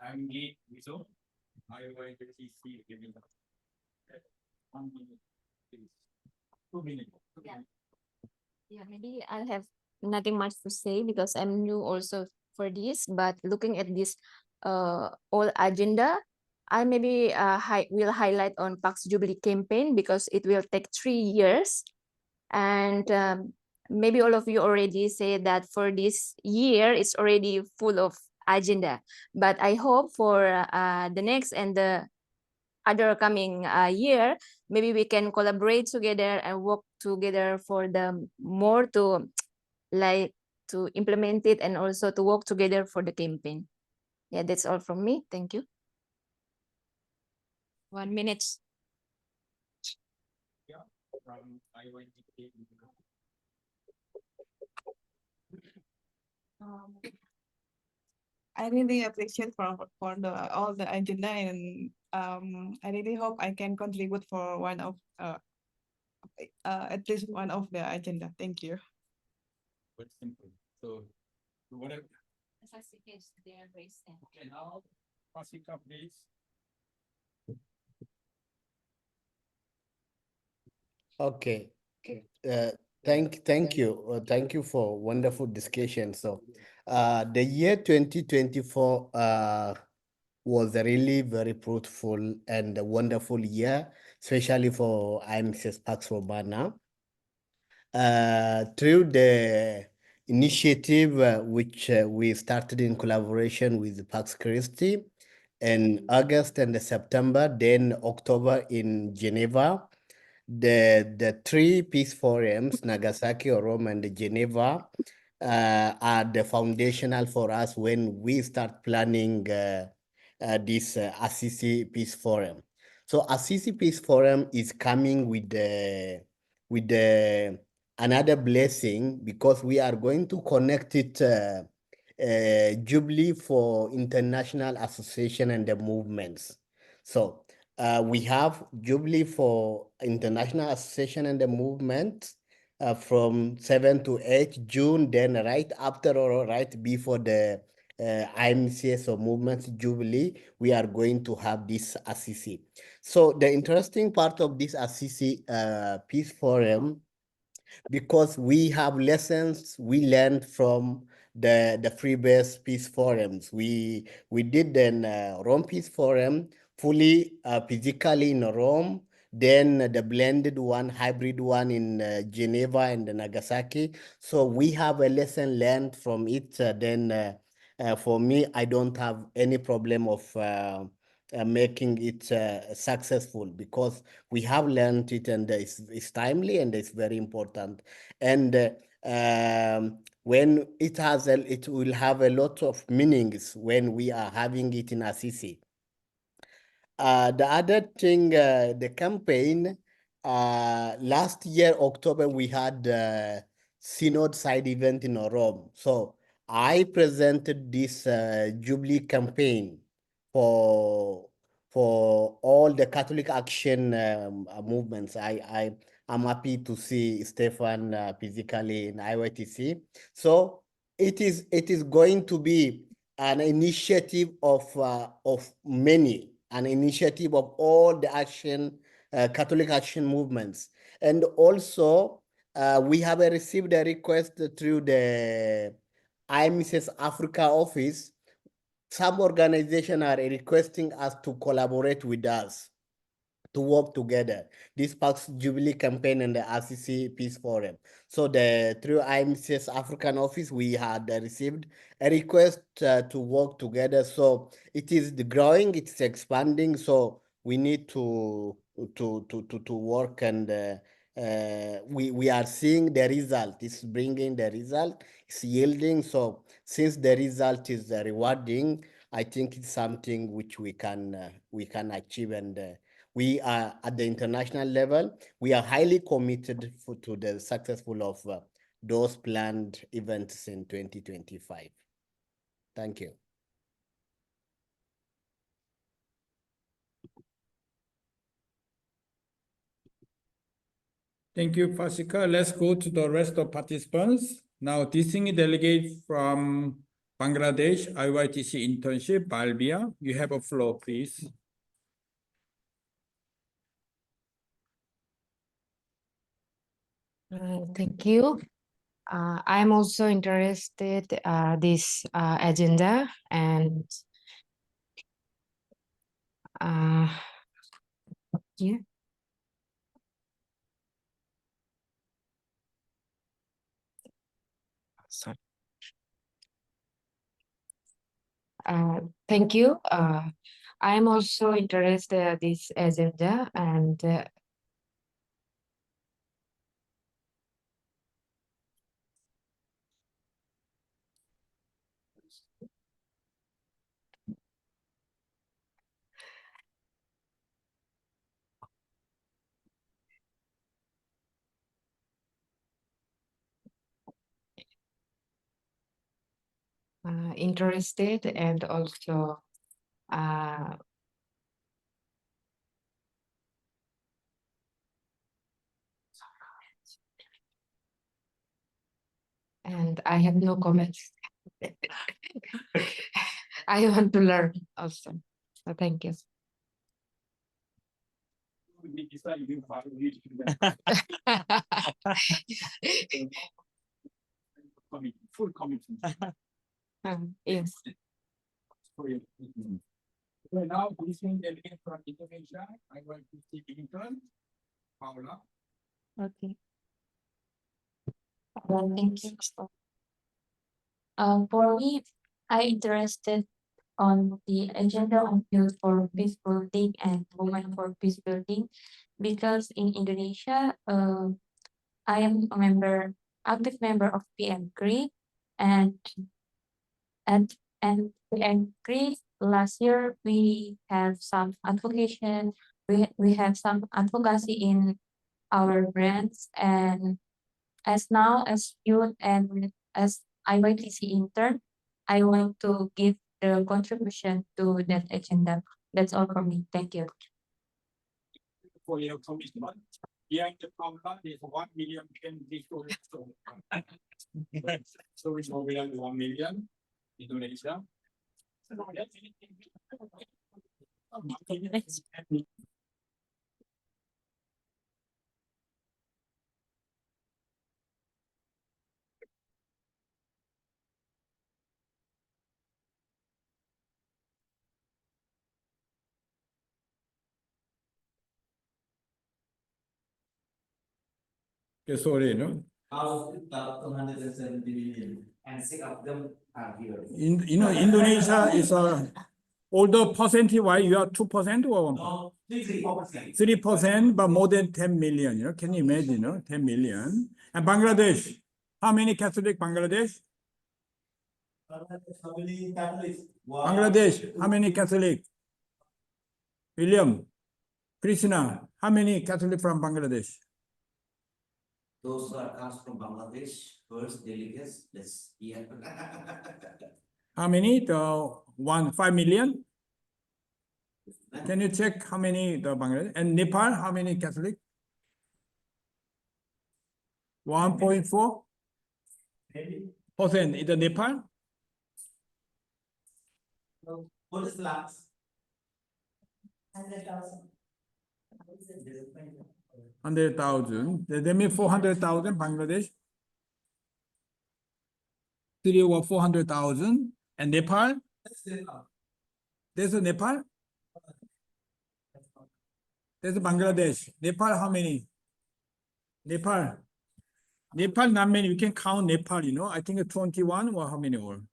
I'm late, so I will see giving 1 minute, please. 2 minutes. Yeah, maybe I have nothing much to say because I'm new also for this, but looking at this all agenda, I maybe will highlight on Pax Jubilee campaign because it will take 3 years. And maybe all of you already say that for this year, it's already full of agenda. But I hope for the next and the other coming year, maybe we can collaborate together and work together for the more to like to implement it and also to work together for the campaign. Yeah, that's all from me. Thank you. 1 minute. Yeah, from I really appreciate for the all the agenda, and I really hope I can contribute for one of at least one of the agenda. Thank you. Very simple. So whatever. Okay, now Pasika, please. Okay. Thank you. Thank you for wonderful discussion. So, the year 2024 was a really very fruitful and a wonderful year, especially for IMSS Pax Romana. Through the initiative which we started in collaboration with Pax Christi in August and September, then October in Geneva. The three peace forums, Nagasaki, Rome, and Geneva, are the foundational for us when we start planning this Assisi Peace Forum. So Assisi Peace Forum is coming with the another blessing because we are going to connect it Jubilee for International Association and the movements. So we have Jubilee for International Association and the movement from 7 to 8 June, then right after or right before the IMCS or Movements Jubilee, we are going to have this Assisi. So the interesting part of this Assisi Peace Forum, because we have lessons we learned from the previous peace forums. We did then Rome Peace Forum fully physically in Rome, then the blended one, hybrid one in Geneva and Nagasaki. So we have a lesson learned from it. For me, I don't have any problem of making it successful because we have learned it and it's timely and it's very important. And when it will have a lot of meanings when we are having it in Assisi. The other thing, the campaign, last year, October, we had Synod side event in Rome. So I presented this Jubilee campaign for all the Catholic Action movements. I'm happy to see Stefan physically in IYTC. So it is going to be an initiative of many, an initiative of all the action, Catholic action movements. And also, we have received a request through the IMSS Africa office. Some organizations are requesting us to collaborate with us to work together. This Pact Jubilee campaign and the RCC Peace Forum. So through IMCS African office, we had received a request to work together. So it is growing, it's expanding. So we need to work, and we are seeing the result. It's bringing the result. It's yielding. So since the result is rewarding, I think it's something which we can achieve, and we are at the international level. We are highly committed to the successful of those planned events in 2025. Thank you. Thank you, Pasika. Let's go to the rest of participants. Now, distinguished delegate from Bangladesh IYTC internship, Balbia, you have a floor, please. Thank you. I'm also interested this agenda, and yeah. Sorry. Thank you. I am also interested this agenda, and interested, and also and I have no comments. I want to learn also. So thank you. Full commitment. Yes. So now, listening delegate from Indonesia, I want to see intern, Paula. Okay. Thank you. For me, I interested on the agenda on youth for peace building and women for peace building because in Indonesia, I am a member, active member of PM CRI, and and we agree last year we have some advocation, we have some advocacy in our brands, and as now as youth and as IYTC intern, I want to give the contribution to that agenda. That's all for me. Thank you. For your commitment. Behind the program is 1 million people. So it's more than 1 million Indonesia. Okay, sorry, no? Out of 270 million, and 6 of them are here. Indonesia is although percentage wise you are 2% or 1%? No, 3%. 3%, but more than 10 million. Can you imagine? 10 million. And Bangladesh, how many Catholic Bangladesh? How many Catholics? Bangladesh, how many Catholic? William, Krishna, how many Catholic from Bangladesh? Those who are comes from Bangladesh, first delegates, let's hear. How many? 5 million? Can you check how many the Bangladesh? And Nepal, how many Catholic? 1.4%. Is the Nepal? What is last? 100,000. 100,000. That means 400,000 Bangladesh. 3 or 400,000. And Nepal? There's a Nepal? There's a Bangladesh. Nepal, how many? Nepal. Nepal, not many. We can count Nepal, I think 21 or how many more?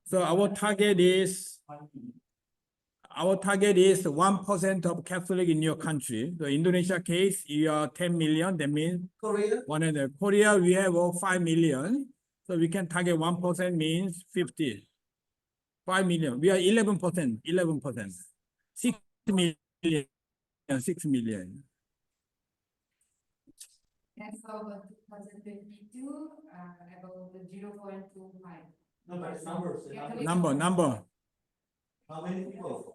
So our target is 1% of Catholic in your country. The Indonesia case, you are 10 million. That means Korea? 100. Korea, we have 5 million. So we can target 1% means 50. 5 million. We are 11%. 11%. 6 million. 6 million. And so about 2022, about the 0.25. No, but numbers. Number. How many people?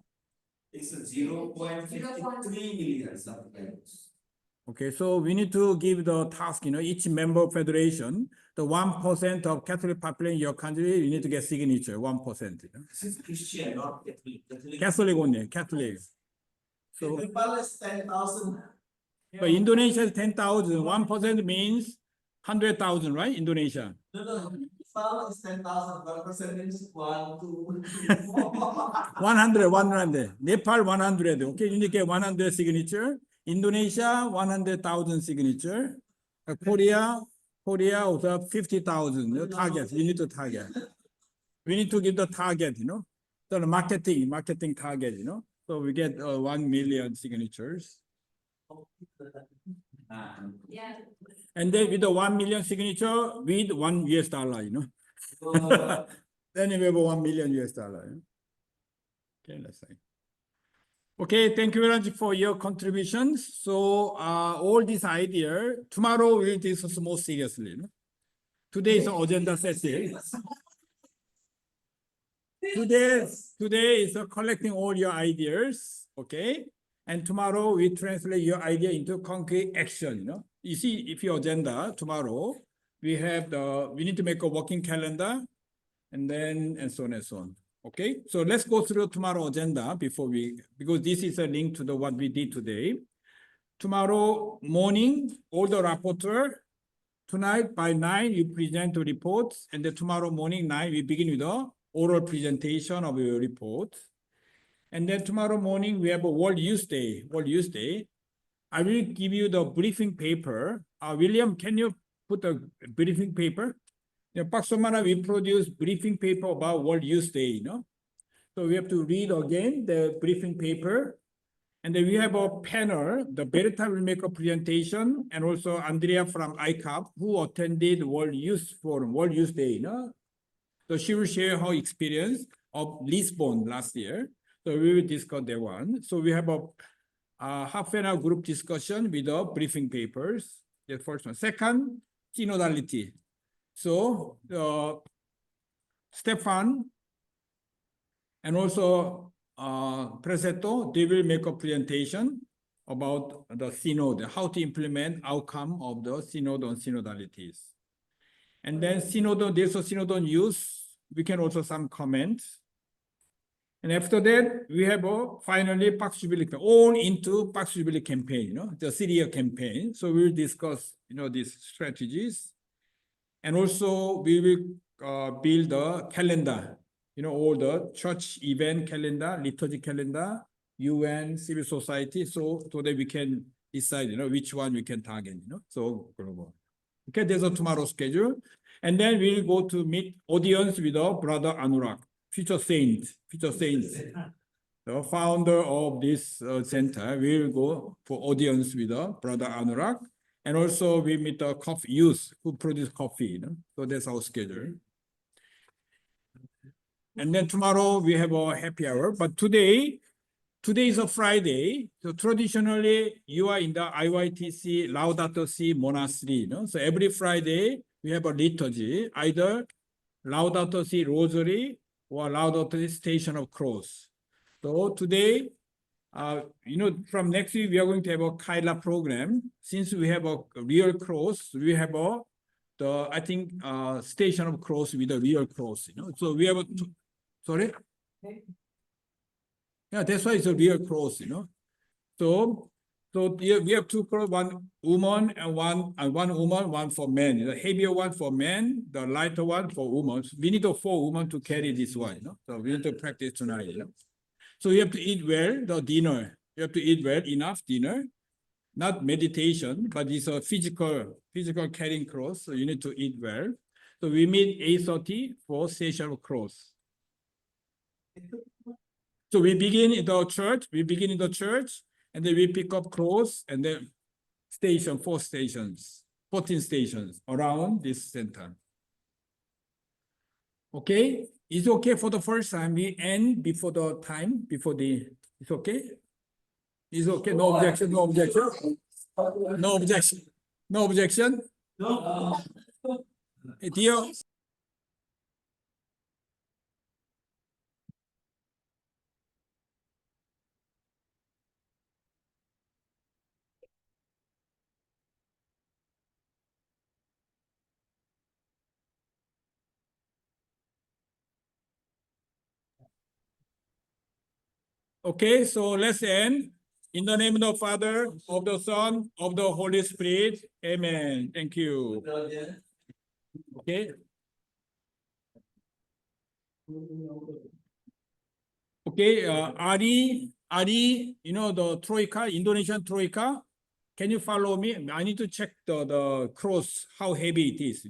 It's a 0.53 million, something like this. Okay, so we need to give the task, each member federation, the 1% of Catholic population in your country, you need to get signature, 1%. This is Christian, not Catholic. Catholic only, Catholic. So Nepal is 10,000. but Indonesia is 10,000. 1% means 100,000, right? Indonesia. No. Nepal is 10,000. 1% means 1, 2, 100. Nepal 100. Okay, you need to get 100 signature. Indonesia 100,000 signature. Korea also 50,000. The target. We need to target. We need to give the target. So the marketing target. So we get 1 million signatures. Yeah. And then with the 1 million signature with $1 US. Then we have $1 million US. Okay, let's say. Okay, thank you very much for your contributions. So all this idea, tomorrow we'll discuss more seriously. Today is agenda session. Today is collecting all your ideas, okay? And tomorrow we translate your idea into concrete action. You see, if your agenda tomorrow, we need to make a working calendar, and so on and so on. Okay, so let's go through tomorrow agenda because this is a link to what we did today. Tomorrow morning, all the rapporteur, tonight by 9, you present the reports, and then tomorrow morning 9, we begin with the oral presentation of your report. And then tomorrow morning, we have a World Youth Day. I will give you the briefing paper. William, can you put a briefing paper? Pak Somana, we produce briefing paper about World Youth Day, So we have to read again the briefing paper. And then we have a panel. The Berta will make a presentation, and also Andrea from ICAP, who attended World Youth Forum, World Youth Day. So she will share her experience of Lisbon last year. So we will discuss that one. So we have a half an hour group discussion with the briefing papers. The first one. Second, synodality. So Stefan and also Presetto, they will make a presentation about the synod, how to implement outcome of the synod on synodalities. And then synod, there's a synod on use. We can also some comments. And after that, we have finally Pact Jubilee, all into Pact Jubilee campaign, the Syria campaign. So we will discuss, these strategies. And also we will build a calendar, all the church event calendar, liturgy calendar, UN, civil society, so that we can decide, which one we can target, so global. Okay, there's a tomorrow schedule. And then we'll go to meet audience with our brother Anurag, future saint, the founder of this center. We'll go for audience with our brother Anurag. And also we meet the coffee youth who produce coffee, so that's our schedule. And then tomorrow we have a happy hour, but today is a Friday. So traditionally you are in the IYTC Laudato Si monastery. So every Friday we have a liturgy, either Laudato Si Rosary or Laudato Si Station of Cross. So today, from next week we are going to have a Kaila program. Since we have a real cross, we have Station of Cross with a real cross. So we have a sorry. Yeah, that's why it's a real cross, So we have two cross, one woman and one woman, one for men. The heavier one for men, the lighter one for women. We need 4 women to carry this one, So we need to practice tonight, So you have to eat well, the dinner. You have to eat well, enough dinner, not meditation, but it's a physical carrying cross. So you need to eat well. So we meet 8:30 for session of cross. So we begin in the church, and then we pick up cross, and then 14 stations around this center. Okay, it's okay for the first time. We end before the time, it's okay? It's okay, no objection. Dear. Okay, so let's end. In the name of the Father, of the Son, of the Holy Spirit. Amen. Thank you. Okay. Okay, Ari, the Troika, Indonesian Troika. Can you follow me? I need to check the cross, how heavy it is.